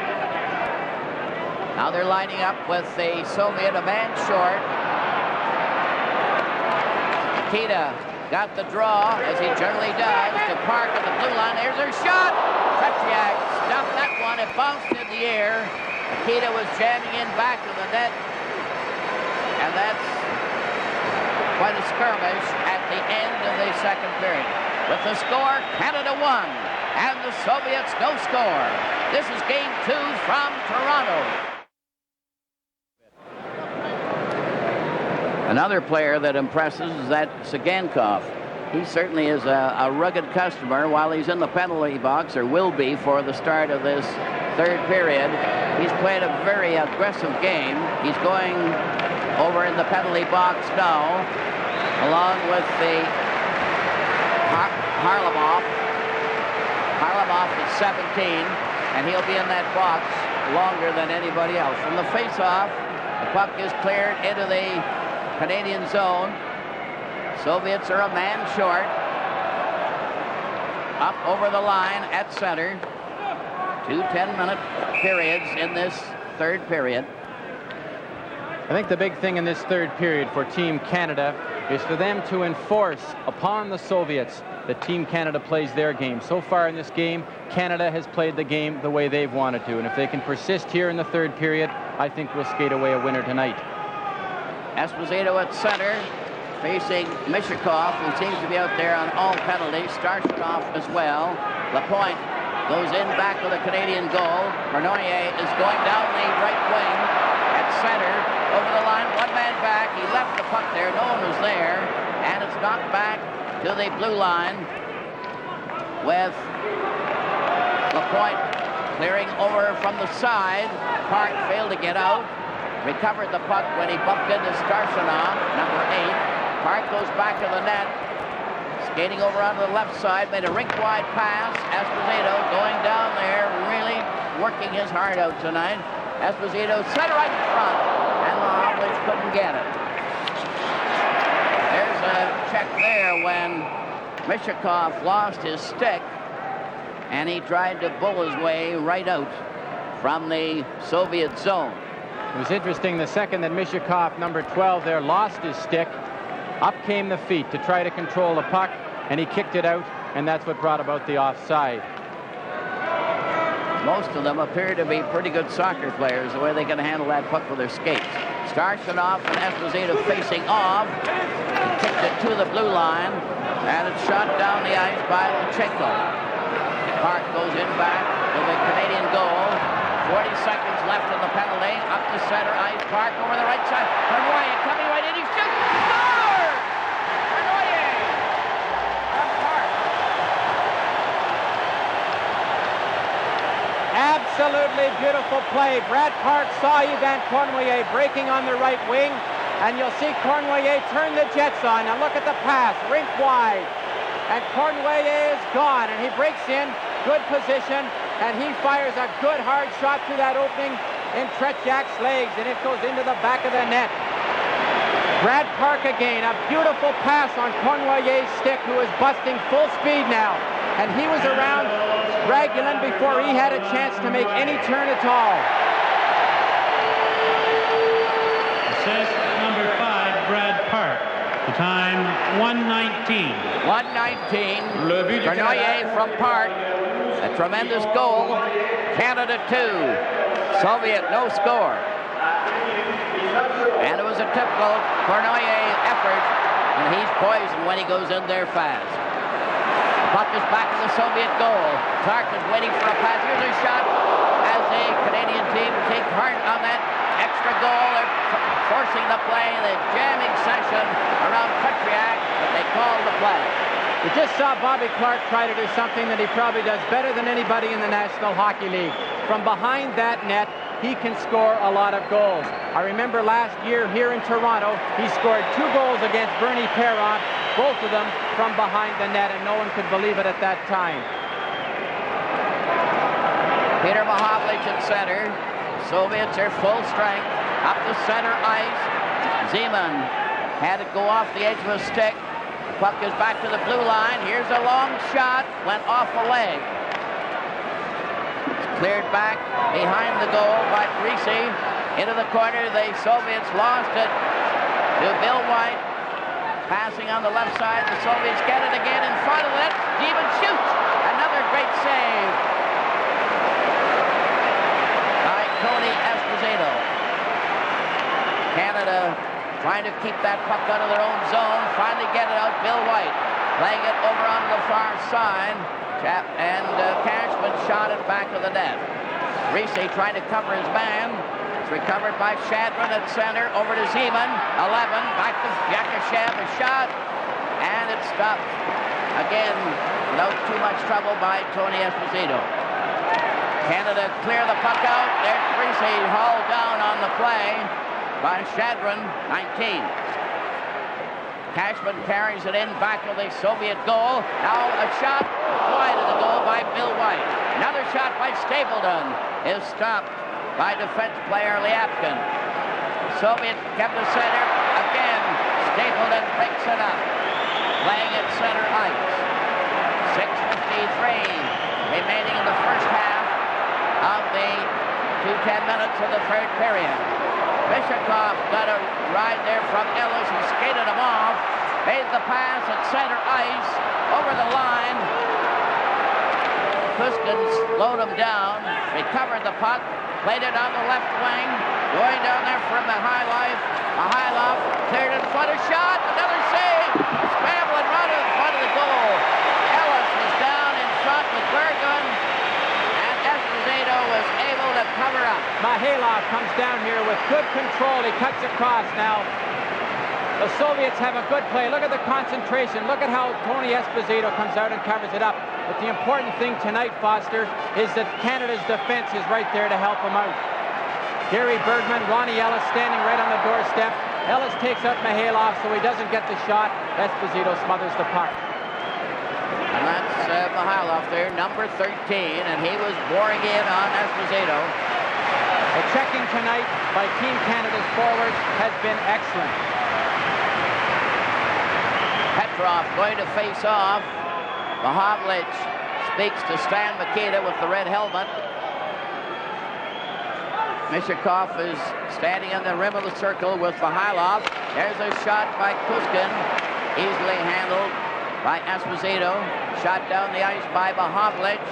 Now they're lining up with the Soviet, a man short. Nikita got the draw, as he generally does, to Park at the blue line. There's her shot! Krzyzak stopped that one. It bounced in the air. Nikita was jamming in back of the net, and that's quite a skirmish at the end of the second period. With the score, Canada won, and the Soviets no score. This is Game 2 from Toronto. Another player that impresses is that Zagankov. He certainly is a rugged customer while he's in the penalty box, or will be for the start of this third period. He's played a very aggressive game. He's going over in the penalty box now, along with the Harlamov. Harlamov is 17, and he'll be in that box longer than anybody else. From the face-off, the puck is cleared into the Canadian zone. Soviets are a man short. Up over the line at center. 2 10-minute periods in this third period. I think the big thing in this third period for Team Canada is for them to enforce upon the Soviets that Team Canada plays their game. So far in this game, Canada has played the game the way they've wanted to. And if they can persist here in the third period, I think we'll skate away a winner tonight. Esposito at center, facing Mishakov, who seems to be out there on all penalties. Starshanov as well. Lapointe goes in back of the Canadian goal. Bernoulli is going down the right wing at center, over the line, one man back. He left the puck there, no one was there, and it's knocked back to the blue line with Lapointe clearing over from the side. Park failed to get out, recovered the puck when he bumped into Starchinov, number 8. Park goes back to the net, skating over onto the left side, made a rink-wide pass. Esposito going down there, really working his heart out tonight. Esposito center right in front, and Mahovlich couldn't get it. There's a check there when Mishakov lost his stick, and he tried to bull his way right out from the Soviet zone. It was interesting, the second that Mishakov, number 12 there, lost his stick, up came the feet to try to control the puck, and he kicked it out, and that's what brought about the offside. Most of them appear to be pretty good soccer players, the way they can handle that puck with their skates. Starchinov and Esposito facing off. He kicked it to the blue line, and it's shot down the ice by Lachenko. Park goes in back to the Canadian goal. 40 seconds left in the penalty. Up the center ice. Park over the right side. Bernoulli coming right in. He shoots. Score! Bernoulli from Park. Absolutely beautiful play. Brad Park saw Yvan Cournoyer breaking on the right wing, and you'll see Cournoyer turn the jets on. Now look at the pass, rink wide. And Cournoyer is gone, and he breaks in, good position, and he fires a good hard shot to that opening in Tretjak's legs, and it goes into the back of the net. Brad Park again, a beautiful pass on Cournoyer's stick, who is busting full speed now. And he was around Dragulin before he had a chance to make any turn at all. Assist number 5, Brad Park. The time, 1:19. 1:19. Bernoulli from Park. A tremendous goal. Canada 2. Soviet no score. And it was a typical Cournoyer effort. And he's poisoned when he goes in there fast. Puck is back to the Soviet goal. Clark is waiting for a pass. Here's a shot as the Canadian team take part on that extra goal. They're forcing the play, the jamming session around Tretjak, but they called the play. We just saw Bobby Clark try to do something that he probably does better than anybody in the National Hockey League. From behind that net, he can score a lot of goals. I remember last year here in Toronto, he scored 2 goals against Bernie Perron, both of them from behind the net, and no one could believe it at that time. Peter Mahovlich at center. Soviets are full strength. Up the center ice. Zeman had it go off the edge of a stick. The puck is back to the blue line. Here's a long shot. Went off a leg. It's cleared back behind the goal by Greasy. Into the corner. The Soviets lost it to Bill White. Passing on the left side. The Soviets get it again in front of it. Zeman shoots. Another great save by Tony Esposito. Canada trying to keep that puck out of their own zone. Finally get it out. Bill White playing it over onto the far side. And Cashman shot it back to the net. Reese trying to cover his man. It's recovered by Shadman at center. Over to Zeman. 11. Back to Yakashev. A shot. And it's stopped. Again, without too much trouble by Tony Esposito. Canada clear the puck out. There's Reese hauled down on the play by Shadman, 19. Cashman carries it in back to the Soviet goal. Now a shot wide of the goal by Bill White. Another shot by Stapleton is stopped by defense player Lyapkin. Soviet kept the center. Again, Stapleton picks it up. Playing at center ice. 6:53 remaining in the first half of the 2:10 minutes of the third period. Mishakov got a ride there from Ellis, who skated him off, made the pass at center ice, over the line. Kuskin slowed him down, recovered the puck, played it on the left wing, going down there from Mihailov, cleared in front, a shot, another save, scrambling right in front of the goal. Ellis was down in front with Bergen, Mihailov comes down here with good control. He cuts across now. The Soviets have a good play. Look at the concentration. Look at how Tony Esposito comes out and covers it up. But the important thing tonight, Foster, is that Canada's defense is right there to help them out. Gary Bergman, Ronnie Ellis standing right on the doorstep. Ellis takes out Mihailov so he doesn't get the shot. Esposito smothers the puck. And that's Mihailov there, number 13, and he was boring in on Esposito. The checking tonight by Team Canada's forwards has been excellent. Petrov going to face off. Mahovlich speaks to Stan Mikita with the red helmet. Mishakov is standing in the rim of the circle with Mihailov. There's a shot by Kuskin, easily handled by Esposito. Shot down the ice by Mahovlich.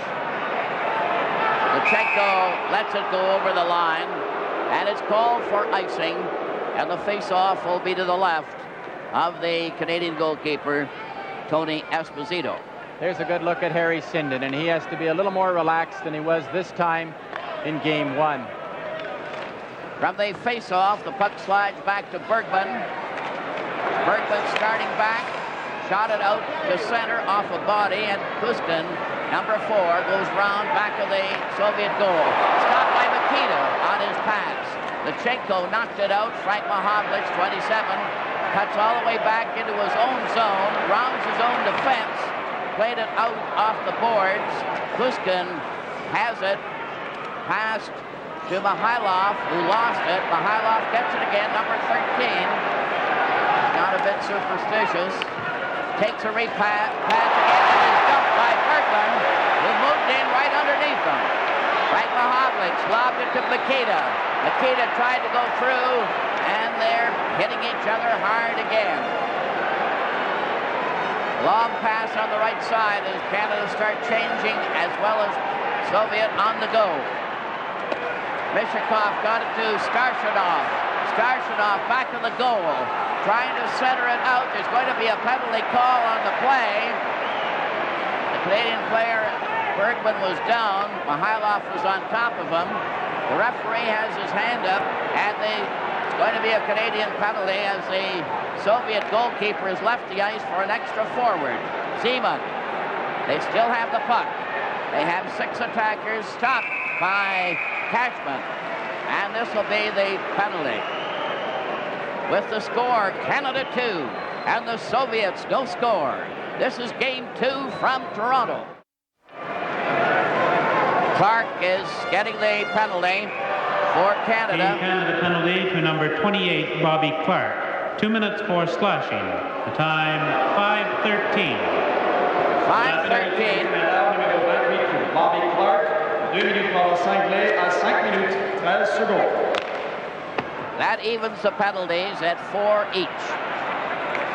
Lutsenko lets it go over the line, and it's called for icing, and the face-off will be to the left of the Canadian goalkeeper, Tony Esposito. There's a good look at Harry Sinden, and he has to be a little more relaxed than he was this time in Game 1. From the face-off, the puck slides back to Bergman. Bergman starting back, shot it out to center off a body, and Kuskin, number 4, goes round back of the Soviet goal. Stopped by Mikita on his pass. Lutsenko knocked it out. Frank Mahovlich, 27, cuts all the way back into his own zone, rounds his own defense, played it out off the boards. Kuskin has it, passed to Mihailov, who lost it. Mihailov gets it again, number 13. Not a bit superstitious. Takes a pass again, and is dumped by Bergman, who moved in right underneath him. Frank Mahovlich lobbed it to Mikita. Mikita tried to go through, and they're hitting each other hard again. Long pass on the right side as Canada start changing, as well as Soviet on the go. Mishakov got it to Starchinov. Starchinov back to the goal, trying to center it out. There's going to be a penalty call on the play. The Canadian player, Bergman, was down. Mihailov was on top of him. The referee has his hand up, and it's going to be a Canadian penalty as the Soviet goalkeeper has left the ice for an extra forward. Zeman. They still have the puck. They have 6 attackers, stopped by Cashman, and this will be the penalty. With the score, Canada 2, and the Soviets no score. This is Game 2 from Toronto. Clark is getting the penalty for Canada. The Canada penalty to number 28, Bobby Clark. 2 minutes for slashing. The time, 5:13. 5:13. Bobby Clark, 2 minutes pour Cinglé à 5 minutes 13 secondes. That evens the penalties at 4 each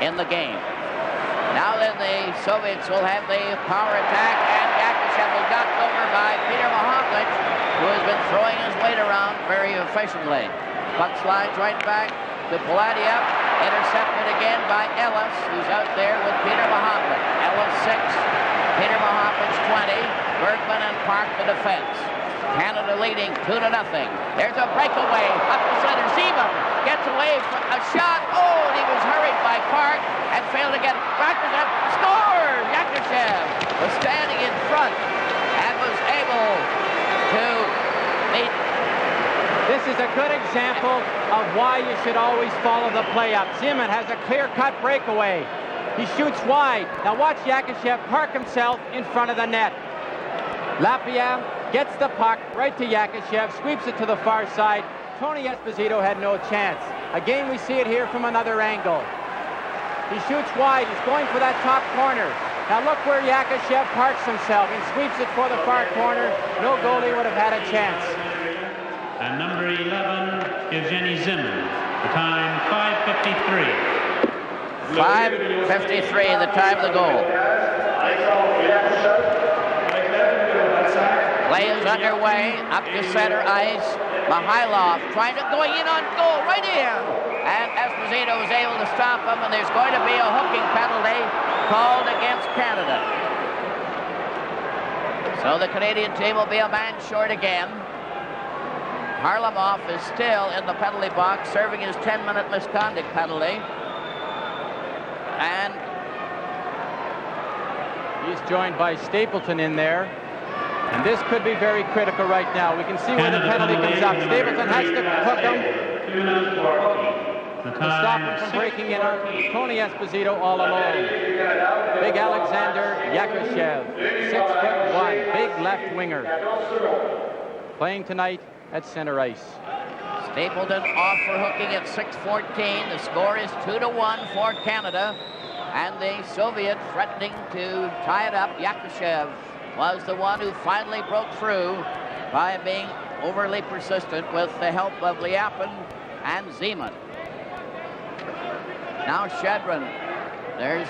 in the game. Now then, the Soviets will have the power attack, and Yakushev was knocked over by Peter Mahovlich, who has been throwing his weight around very efficiently. Puck slides right back to Paladiev, intercepted again by Ellis, who's out there with Peter Mahovlich. Ellis 6, Peter Mahovlich 20, Bergman and Park the defense. Canada leading 2-0. There's a breakaway up the center. Zeman gets away from a shot. Oh, and he was hurried by Park and failed to get it. Yakushev scores! Yakushev was standing in front and was able to meet. This is a good example of why you should always follow the play up. Zeman has a clear-cut breakaway. He shoots wide. Now watch Yakushev park himself in front of the net. Lapierre gets the puck right to Yakushev, sweeps it to the far side. Tony Esposito had no chance. Again, we see it here from another angle. He shoots wide. He's going for that top corner. Now look where Yakushev parks himself and sweeps it for the far corner. No goalie would have had a chance. And number 11, Evgeny Zeman. The time, 5:53. 5:53, the time of the goal. Play is underway, up to center ice. Mihailov trying to go in on goal, right in. And Esposito was able to stop him, and there's going to be a hooking penalty called against Canada. So the Canadian team will be a man short again. Harlamov is still in the penalty box, serving his 10-minute misconduct penalty. And he's joined by Stapleton in there. And this could be very critical right now. We can see where the penalty comes up. Stapleton has to hook him to stop him from breaking in. Tony Esposito all alone. Big Alexander Yakushev, 6'1", big left winger, playing tonight at center ice. Stapleton off for hooking at 6:14. The score is 2-1 for Canada, and the Soviet threatening to tie it up. Yakushev was the one who finally broke through by being overly persistent with the help of Liapin and Zeman. Now Shedrin. There's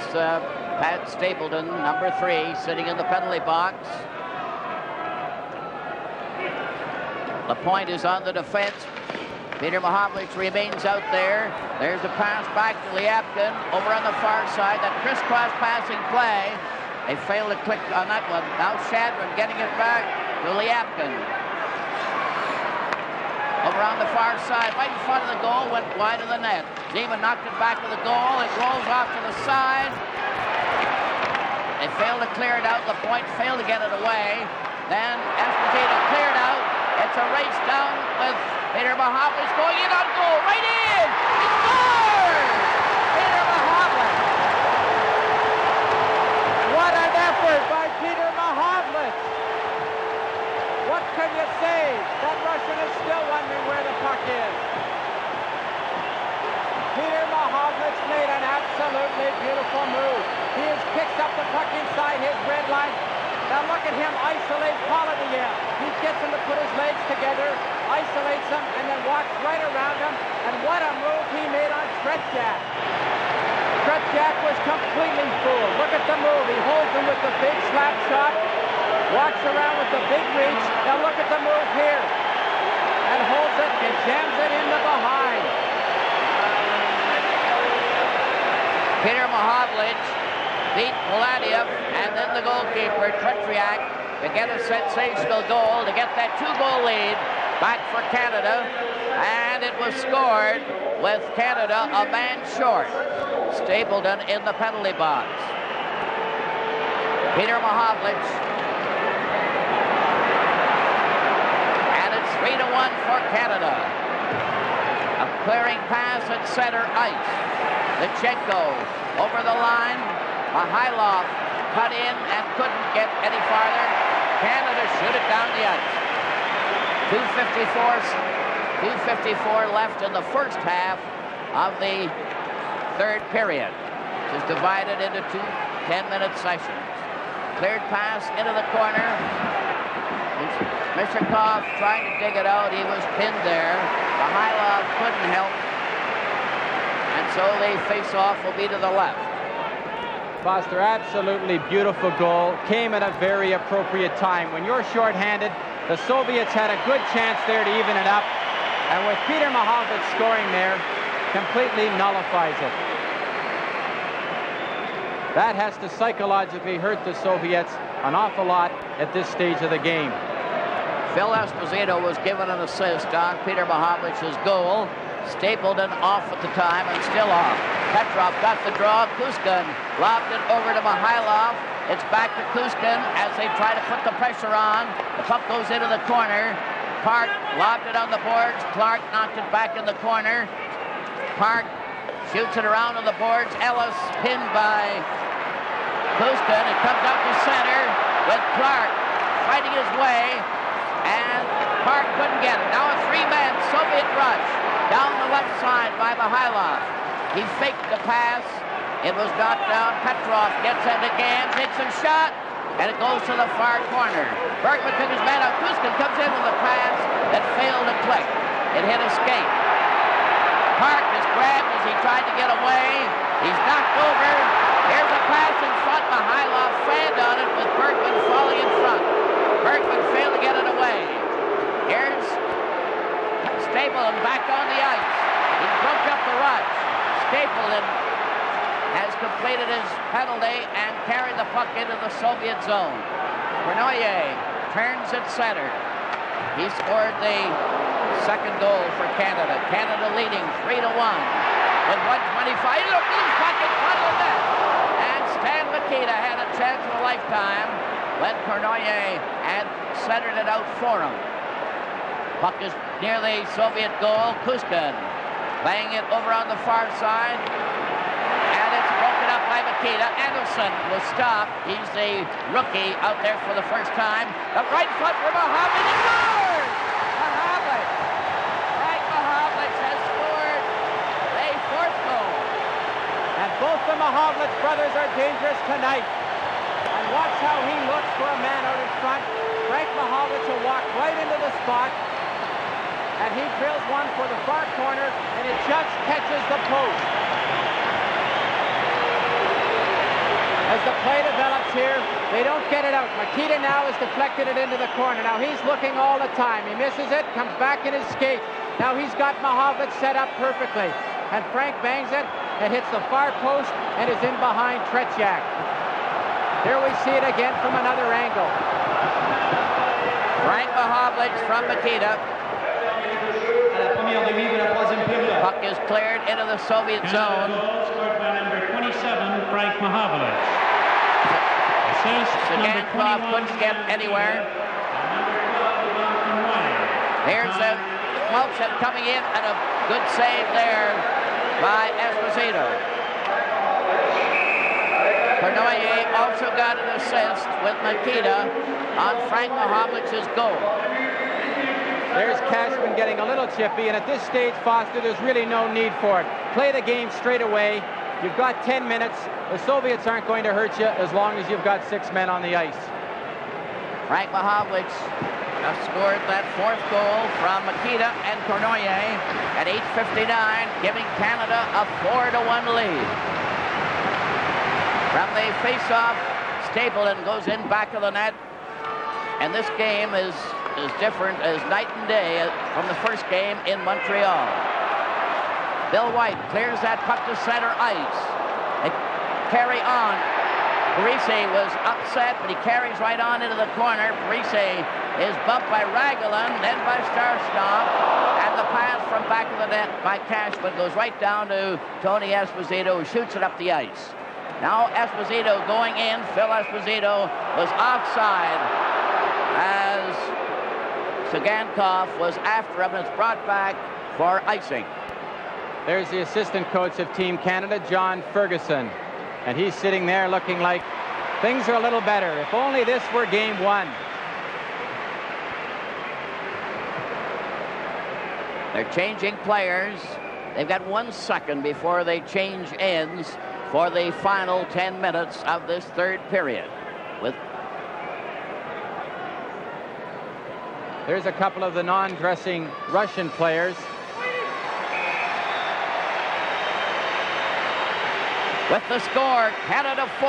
Pat Stapleton, number 3, sitting in the penalty box. The point is on the defense. Peter Mahovlich remains out there. There's a pass back to Liapkin over on the far side. That crisscross passing play. They failed to click on that one. Now Shadron getting it back to Liapkin. Over on the far side, right in front of the goal, went wide of the net. Zeman knocked it back to the goal. It rolls off to the side. They failed to clear it out. The point failed to get it away. Then Esposito cleared out. It's a race down with Peter Mahovlich going in on goal. Right in! He scores! Peter Mahovlich. What an effort by Peter Mahovlich. What can you say? That Russian is still wondering where the puck is. Peter Mahovlich made an absolutely beautiful move. He has picked up the puck inside his red line. Now look at him isolate Polidyev. He gets him to put his legs together, isolates him, and then walks right around him. And what a move he made on Tretiak. Tretiak was completely fooled. Look at the move. He holds him with the big slap shot, walks around with the big reach. Now look at the move here. And holds it and jams it in the behind. Peter Mahovlich beat Poladiev and then the goalkeeper, Tretiak, to get a sensational goal, to get that 2-goal lead back for Canada. And it was scored with Canada a man short. Stapleton in the penalty box. Peter Mahovlich. And it's 3-1 for Canada. A clearing pass at center ice. Lichenko over the line. Mihailov cut in and couldn't get any farther. Canada shoot it down the ice. 2:54 left in the first half of the third period. It is divided into 2 10-minute sessions. Cleared pass into the corner. Mishakov trying to dig it out. He was pinned there. Mihailov couldn't help. And so the face-off will be to the left. Foster, absolutely beautiful goal. Came at a very appropriate time. When you're shorthanded, the Soviets had a good chance there to even it up. And with Peter Mahovlich scoring there, completely nullifies it. That has to psychologically hurt the Soviets an awful lot at this stage of the game. Phil Esposito was given an assist on Peter Mahovlich's goal. Stapleton off at the time and still off. Petrov got the draw. Kuskin lobbed it over to Mihailov. It's back to Kuskin as they try to put the pressure on. The puck goes into the corner. Park lobbed it on the boards. Clark knocked it back in the corner. Park shoots it around on the boards. Ellis pinned by Kuskin. It comes up to center with Clark fighting his way. And Park couldn't get it. Now a 3-man Soviet rush down the left side by Mihailov. He faked the pass. It was knocked down. Petrov gets it again, takes a shot, and it goes to the far corner. Bergman took his man out. Kuskin comes in with a pass that failed to click. It hit a skate. Park is grabbed as he tried to get away. He's knocked over. Here's a pass in front. Mihailov fanned on it with Bergman falling in front. Bergman failed to get it away. Here's Stapleton back on the ice. He broke up the rush. Stapleton has completed his penalty and carried the puck into the Soviet zone. Bernoyer turns at center. He scored the second goal for Canada. Canada leading 3-1 with 1:25. Look, he's pocket front of the net. And Stan Mikita had a chance of a lifetime when Cournoyer had centered it out for him. Puck is near the Soviet goal. Kuskin playing it over on the far side. And it's broken up by Mikita. Anderson will stop. He's the rookie out there for the first time. The right foot for Mahovlich. He scores! Mahovlich. Frank Mahovlich has scored a fourth goal. And both the Mahovlich brothers are dangerous tonight. And watch how he looks for a man out in front. Frank Mahovlich will walk right into the spot. And he drills one for the far corner, and it just catches the post. As the play develops here, they don't get it out. Mikita now has deflected it into the corner. Now he's looking all the time. He misses it, comes back in his skate. Now he's got Mahovlich set up perfectly. And Frank bangs it, and hits the far post, and is in behind Tretiak. Here we see it again from another angle. Frank Mahovlich from Mikita. Puck is cleared into the Soviet zone. Scored by number 27, Frank Mahovlich. Assist Sagankov couldn't get anywhere. Here's the Maltsev coming in, and a good save there by Esposito. Cournoyer also got an assist with Mikita on Frank Mahovlich's goal. There's Cashman getting a little chippy, and at this stage, Foster, there's really no need for it. Play the game straight away. You've got 10 minutes. The Soviets aren't going to hurt you as long as you've got 6 men on the ice. Frank Mahovlich has scored that fourth goal from Mikita and Cournoyer at 8:59, giving Canada a 4-1 lead. From the face-off, Stapleton goes in back of the net, and this game is as different as night and day from the first game in Montreal. Bill White clears that puck to center ice. They carry on. Parise was upset, but he carries right on into the corner. Parise is bumped by Raglan, then by Starstop, and the pass from back of the net by Cashman goes right down to Tony Esposito, who shoots it up the ice. Now Esposito going in. Phil Esposito was offside as Sagankov was after him, and it's brought back for icing. There's the assistant coach of Team Canada, John Ferguson. And he's sitting there looking like things are a little better. If only this were game one. They're changing players. They've got 1 second before they change ends for the final 10 minutes of this third period. There's a couple of the non-dressing Russian players. With the score, Canada 4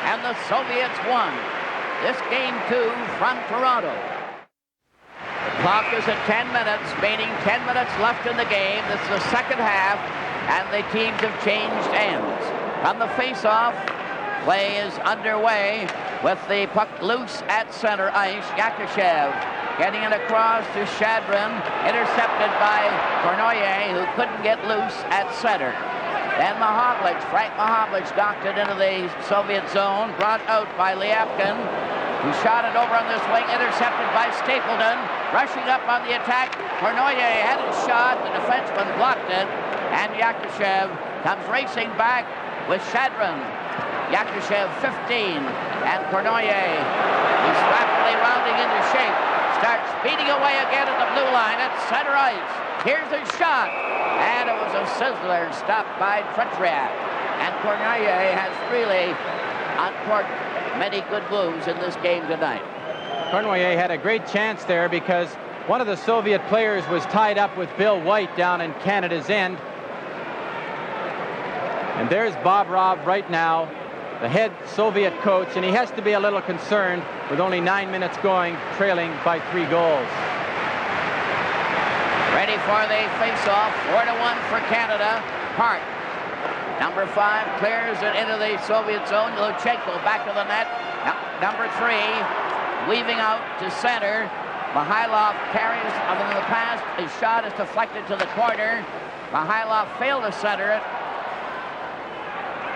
and the Soviets 1. This game 2 from Toronto. The clock is at 10 minutes, meaning 10 minutes left in the game. This is the second half, and the teams have changed ends. From the face-off, play is underway with the puck loose at center ice. Yakushev getting it across to Shadrin, intercepted by Cournoyer, who couldn't get loose at center. Then Mahovlich, Frank Mahovlich knocked it into the Soviet zone, brought out by Lyapkin, who shot it over on this wing, intercepted by Stapleton, rushing up on the attack. Cournoyer had it shot, the defenseman blocked it, and Yakushev comes racing back with Shadrin. Yakushev 15, and Cournoyer, he's rapidly rounding into shape, starts speeding away again at the blue line at center ice. Here's his shot, and it was a sizzler stopped by Tretiak. And Cournoyer has really uncorked many good moves in this game tonight. Cournoyer had a great chance there because one of the Soviet players was tied up with Bill White down in Canada's end. And there's Bobrov right now, the head Soviet coach, and he has to be a little concerned with only 9 minutes going, trailing by 3 goals. Ready for the face-off, 4-1 for Canada. Hart, number 5, clears it into the Soviet zone. Luchenko back to the net. Number 3, weaving out to center. Mihailov carries in the pass. His shot is deflected to the corner. Mihailov failed to center it.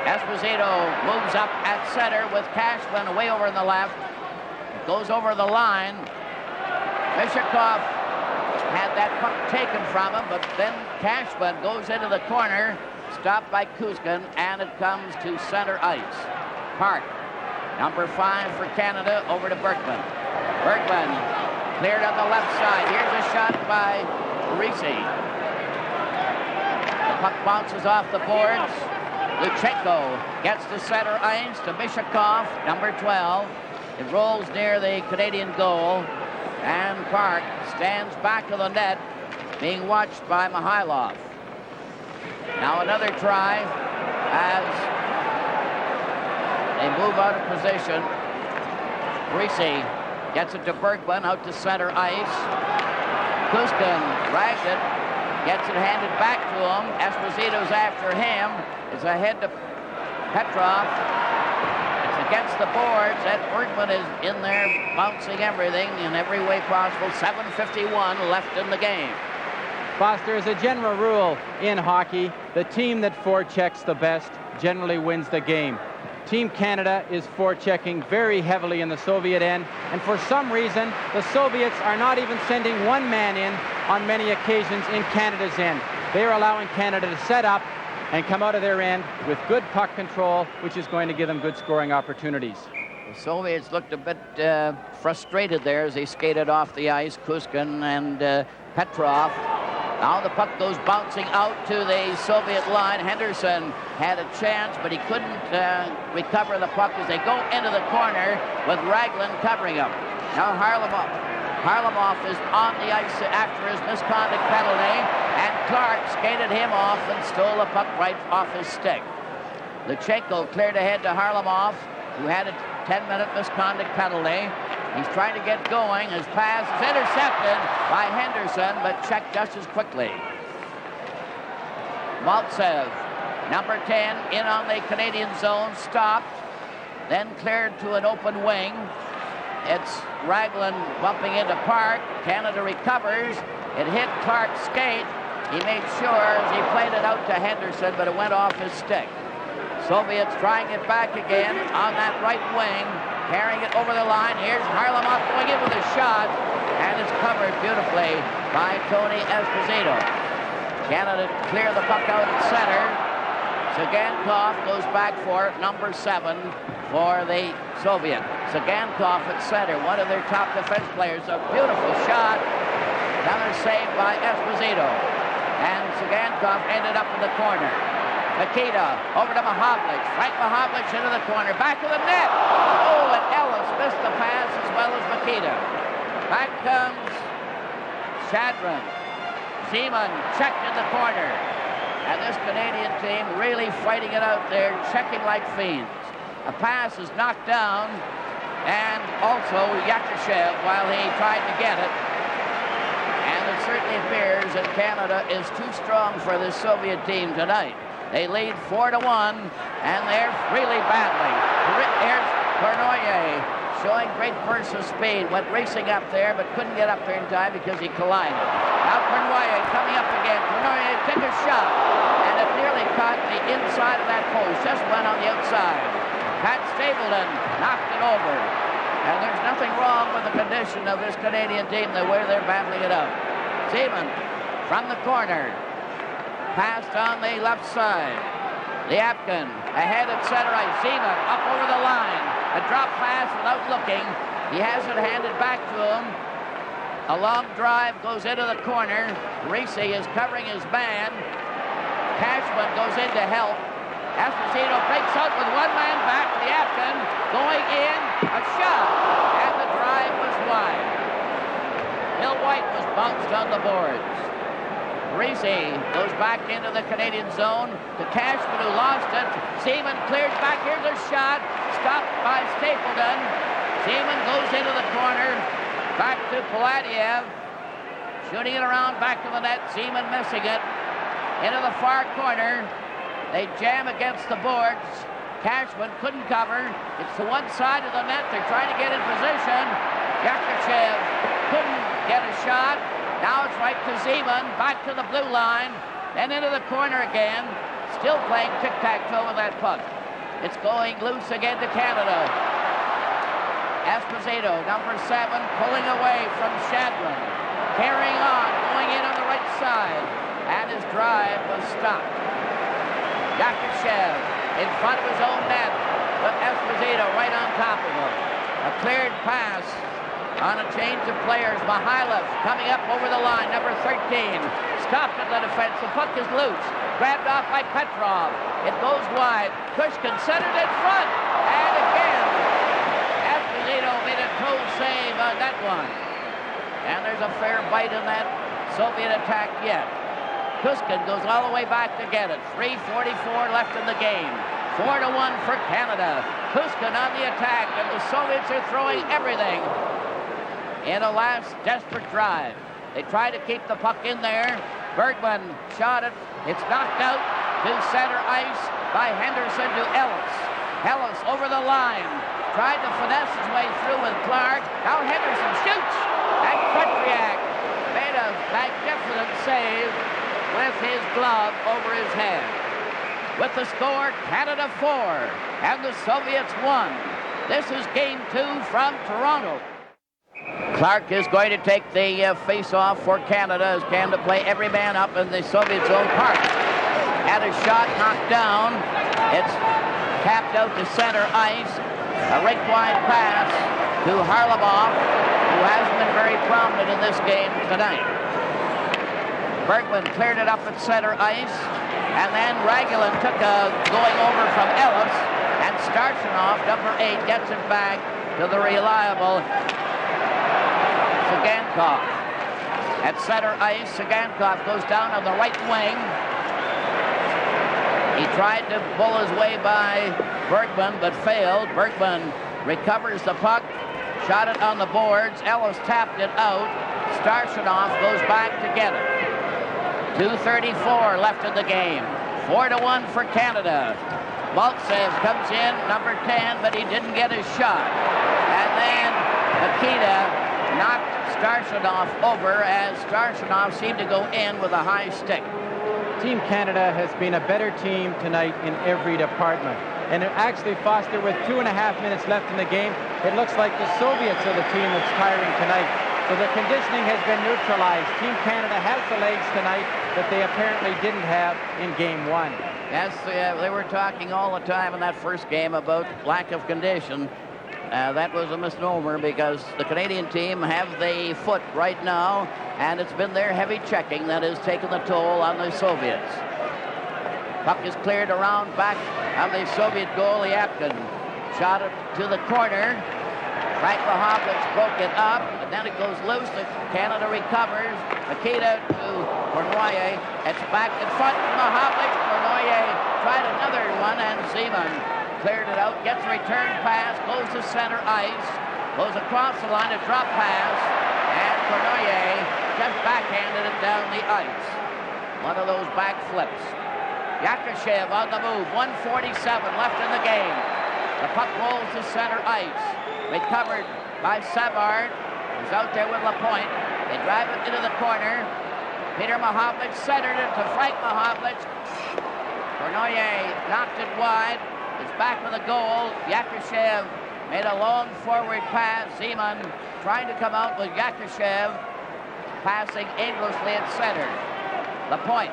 Esposito moves up at center with Cashman way over in the left. It goes over the line. Mishakov had that puck taken from him, but then Cashman goes into the corner, stopped by Kuzkin, and it comes to center ice. Park, number 5 for Canada, over to Bergman. Bergman cleared on the left side. Here's a shot by Risi. The puck bounces off the boards. Luchenko gets to center ice to Mishakov, number 12. It rolls near the Canadian goal, and Park stands back of the net, being watched by Mihailov. Now another try as they move out of position. Risi gets it to Bergman, out to center ice. Kuzkin drags it, gets it handed back to him. Esposito's after him. It's ahead to Petrov. It's against the boards. Ed Bergman is in there bouncing everything in every way possible. 7:51 left in the game. Foster, as a general rule in hockey, the team that forechecks the best generally wins the game. Team Canada is forechecking very heavily in the Soviet end, and for some reason, the Soviets are not even sending one man in on many occasions in Canada's end. They're allowing Canada to set up and come out of their end with good puck control, which is going to give them good scoring opportunities. The Soviets looked a bit frustrated there as they skated off the ice, Kuzkin and Petrov. Now the puck goes bouncing out to the Soviet line. Henderson had a chance, but he couldn't recover the puck as they go into the corner with Raglan covering him. Now Harlamov is on the ice after his misconduct penalty, and Clark skated him off and stole the puck right off his stick. Luchenko cleared ahead to Harlamov, who had a 10-minute misconduct penalty. He's trying to get going. His pass is intercepted by Henderson, but checked just as quickly. Maltsev, number 10, in on the Canadian zone, stopped, then cleared to an open wing. It's Raglan bumping into Park. Canada recovers. It hit Clark's skate. He made sure as he played it out to Henderson, but it went off his stick. Soviets trying it back again on that right wing, carrying it over the line. Here's Harlamov going in with a shot, and it's covered beautifully by Tony Esposito. Canada clear the puck out at center. Sagankov goes back for number 7 for the Soviet. Sagankov at center, one of their top defense players. A beautiful shot. Another save by Esposito. And Sagankov ended up in the corner. Nikita over to Mahovlich. Frank Mahovlich into the corner. Back to the net. Oh, and Ellis missed the pass as well as Nikita. Back comes Shadron. Seaman checked in the corner. And this Canadian team really fighting it out there, checking like fiends. A pass is knocked down, and also Yakushev while he tried to get it. And it certainly appears that Canada is too strong for this Soviet team tonight. They lead 4-1, and they're really battling. Here's Cournoyer showing great bursts of speed. Went racing up there, but couldn't get up there in time because he collided. Now Cournoyer coming up again. Cournoyer took a shot, and it nearly caught the inside of that post. Just went on the outside. Pat Stapleton knocked it over. And there's nothing wrong with the condition of this Canadian team, the way they're battling it out. Seaman from the corner. Passed on the left side. Liapkin ahead at center ice. Seaman up over the line. A drop pass without looking. He has it handed back to him. A long drive goes into the corner. Risi is covering his man. Cashman goes in to help. Esposito breaks out with one man back. Liapkin going in. A shot. And the drive was wide. Bill White was bounced on the boards. Risi goes back into the Canadian zone to Cashman, who lost it. Seaman clears back. Here's a shot. Stopped by Stapleton. Seaman goes into the corner. Back to Paladiev. Shooting it around back to the net. Seaman missing it. Into the far corner. They jam against the boards. Cashman couldn't cover. It's to one side of the net. They're trying to get in position. Yakushev couldn't get a shot. Now it's right to Zeman, back to the blue line, then into the corner again. Still playing tic-tac-toe with that puck. It's going loose again to Canada. Esposito, number 7, pulling away from Shadron. Carrying on, going in on the right side. And his drive was stopped. Yakushev in front of his own net, but Esposito right on top of him. A cleared pass on a change of players. Mihailov coming up over the line, number 13. Stopped at the defense. The puck is loose. Grabbed off by Petrov. It goes wide. Pushkin centered in front. And again, Esposito made a toe save on that one. And there's a fair bite in that Soviet attack yet. Pushkin goes all the way back to get it. 3:44 left in the game. 4-1 for Canada. Pushkin on the attack, and the Soviets are throwing everything in a last desperate drive. They try to keep the puck in there. Bergman shot it. It's knocked out to center ice by Henderson to Ellis. Ellis over the line. Tried to finesse his way through with Clark. Now Henderson shoots. And Petriak made a magnificent save with his glove over his head. With the score, Canada 4 and the Soviets 1. This is game 2 from Toronto. Clark is going to take the face-off for Canada as Canada play every man up in the Soviet zone park. Had a shot knocked down. It's tapped out to center ice. A rink-wide pass to Harlamov, who hasn't been very prominent in this game tonight. Bergman cleared it up at center ice, and then Ragulin took a going over from Ellis, and Starchinov, number 8, gets it back to the reliable Sagankov. At center ice, Sagankov goes down on the right wing. He tried to bull his way by Bergman, but failed. Bergman recovers the puck, shot it on the boards. Ellis tapped it out. Starchinov goes back to get it. 2:34 left in the game. 4-1 for Canada. Maltsev comes in, number 10, but he didn't get his shot. And then Nikita knocked Starchinov over as Starchinov seemed to go in with a high stick. Team Canada has been a better team tonight in every department. And actually, Foster, with 2.5 minutes left in the game, it looks like the Soviets are the team that's tiring tonight. So the conditioning has been neutralized. Team Canada has the legs tonight that they apparently didn't have in Game 1. Yes, they were talking all the time in that first game about lack of condition. That was a misnomer because the Canadian team have the foot right now, and it's been their heavy checking that has taken the toll on the Soviets. Puck is cleared around back on the Soviet goal. Yapkin shot it to the corner. Frank Mahovlich broke it up, and then it goes loose. Canada recovers. Nikita to Cournoyer. It's back in front. Mahovlich. Cournoyer tried another one, and Zeman cleared it out. Gets a return pass. Goes to center ice. Goes across the line. A drop pass. And Cournoyer just backhanded it down the ice. One of those back flips. Yakushev on the move. 1:47 left in the game. The puck rolls to center ice. Recovered by Savard, who's out there with Lapointe. They drive it into the corner. Peter Mahovlich centered it to Frank Mahovlich. Cournoyer knocked it wide. It's back with the goal. Yakushev made a long forward pass. Zeman trying to come out with Yakushev passing aimlessly at center. Lapointe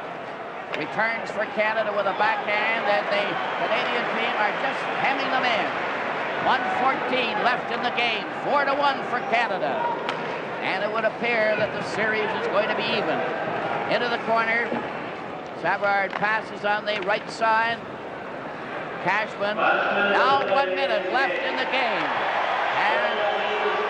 returns for Canada with a backhand, and the Canadian team are just hemming them in. 1:14 left in the game. 4-1 for Canada. And it would appear that the series is going to be even. Into the corner. Savard passes on the right side. Cashman. Now 1 minute left in the game. And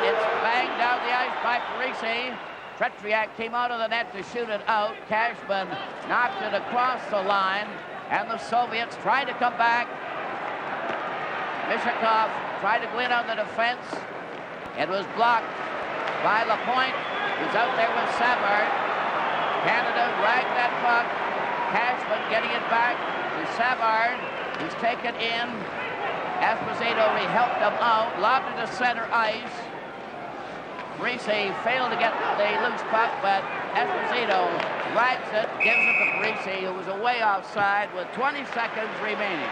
it's banged down the ice by Parisi. Petriak came out of the net to shoot it out. Cashman knocked it across the line. And the Soviets tried to come back. Mishakov tried to go in on the defense. It was blocked by Lapointe, who's out there with Savard. Canada dragged that puck. Cashman getting it back to Savard, who's taken in. Esposito helped him out, lobbed it to center ice. Parisi failed to get the loose puck, but Esposito rides it, gives it to Parisi, who was away offside with 20 seconds remaining.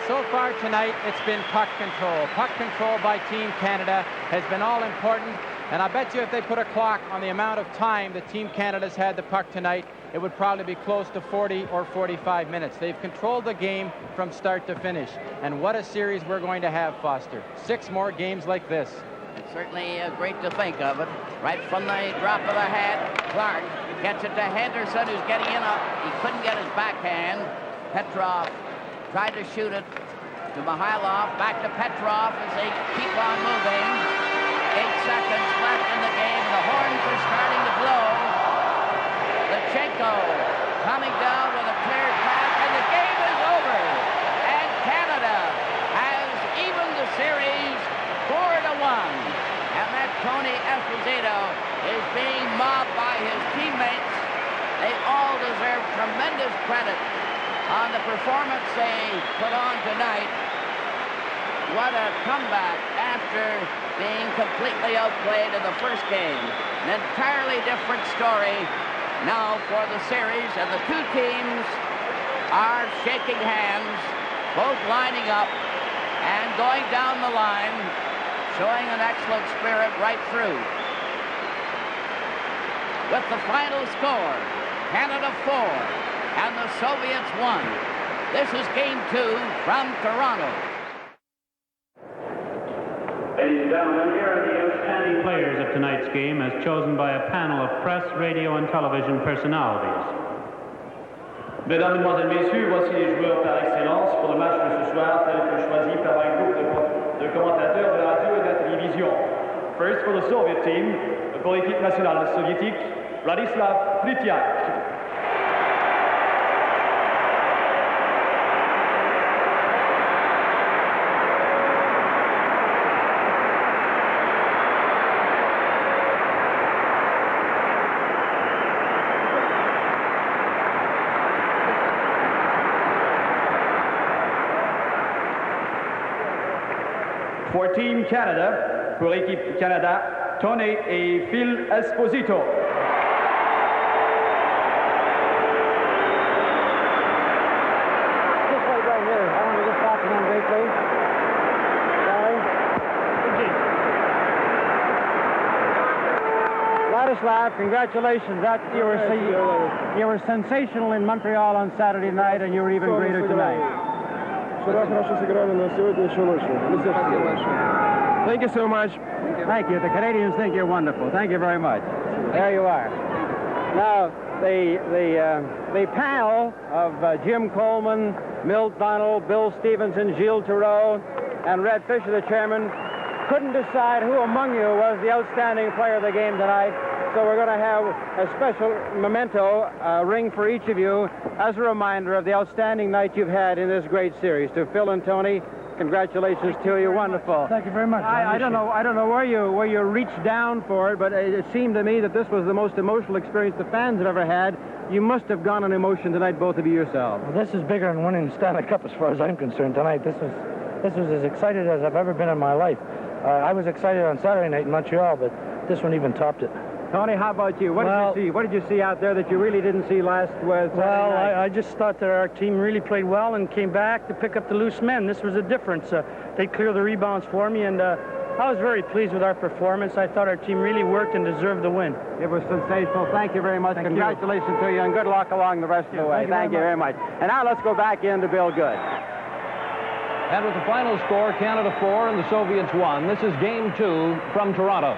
So far tonight, it's been puck control. Puck control by Team Canada has been all important, and I bet you if they put a clock on the amount of time that Team Canada's had the puck tonight, it would probably be close to 40 or 45 minutes. They've controlled the game from start to finish, and what a series we're going to have, Foster. 6 more games like this. It's certainly great to think of it. Right from the drop of the hat, Clark gets it to Henderson, who's getting in. He couldn't get his backhand. Petrov tried to shoot it to Mihailov. Back to Petrov as they keep on moving. 8 seconds left in the game. The horns are starting to blow. Lechenko coming down with a cleared pass, and the game is over. And Canada has evened the series 4-1. And that Tony Esposito is being mobbed by his teammates. They all deserve tremendous credit on the performance they put on tonight. What a comeback after being completely outplayed in the first game. An entirely different story now for the series, and the two teams are shaking hands, both lining up and going down the line, showing an excellent spirit right through. With the final score, Canada 4 and the Soviets 1. This is Game 2 from Toronto. Ladies and gentlemen, here are the outstanding players of tonight's game as chosen by a panel of press, radio, and television personalities. Mesdames, Mesdemoiselles, Messieurs, voici les joueurs par excellence pour le match de ce soir, tel que choisi par un groupe de commentateurs de la radio et de la télévision. First for the Soviet team, pour l'équipe nationale soviétique, Vladislav Plitiak. For Team Canada, pour l'équipe Canada, Tony et Phil Esposito. Just wait right here. I want to just talk to him briefly. Sorry. Vladislav, congratulations. You were sensational in Montreal on Saturday night, and you were even greater tonight. Thank you so much. Thank you. The Canadians think you're wonderful. Thank you very much. There you are. Now, the panel of Jim Coleman, Milt Donald, Bill Stevenson, Gilles Theroux, and Red Fisher, the chairman, couldn't decide who among you was the outstanding player of the game tonight. So we're going to have a special memento ring for each of you as a reminder of the outstanding night you've had in this great series. To Phil and Tony, congratulations to you. Wonderful. Thank you very much. I don't know where you reached down for it, but it seemed to me that this was the most emotional experience the fans have ever had. You must have gone on emotion tonight, both of you yourselves. Well, this is bigger than winning the Stanley Cup as far as I'm concerned tonight. This was as excited as I've ever been in my life. I was excited on Saturday night in Montreal, but this one even topped it. Tony, how about you? What did you see? What did you see out there that you really didn't see last Saturday night? I just thought that our team really played well and came back to pick up the loose men. This was a difference. They cleared the rebounds for me, and I was very pleased with our performance. I thought our team really worked and deserved the win. It was sensational. Thank you very much. Congratulations to you, and good luck along the rest of the way. Thank you very much. And now let's go back in to Bill Good. And with the final score, Canada 4 and the Soviets 1, this is Game 2 from Toronto.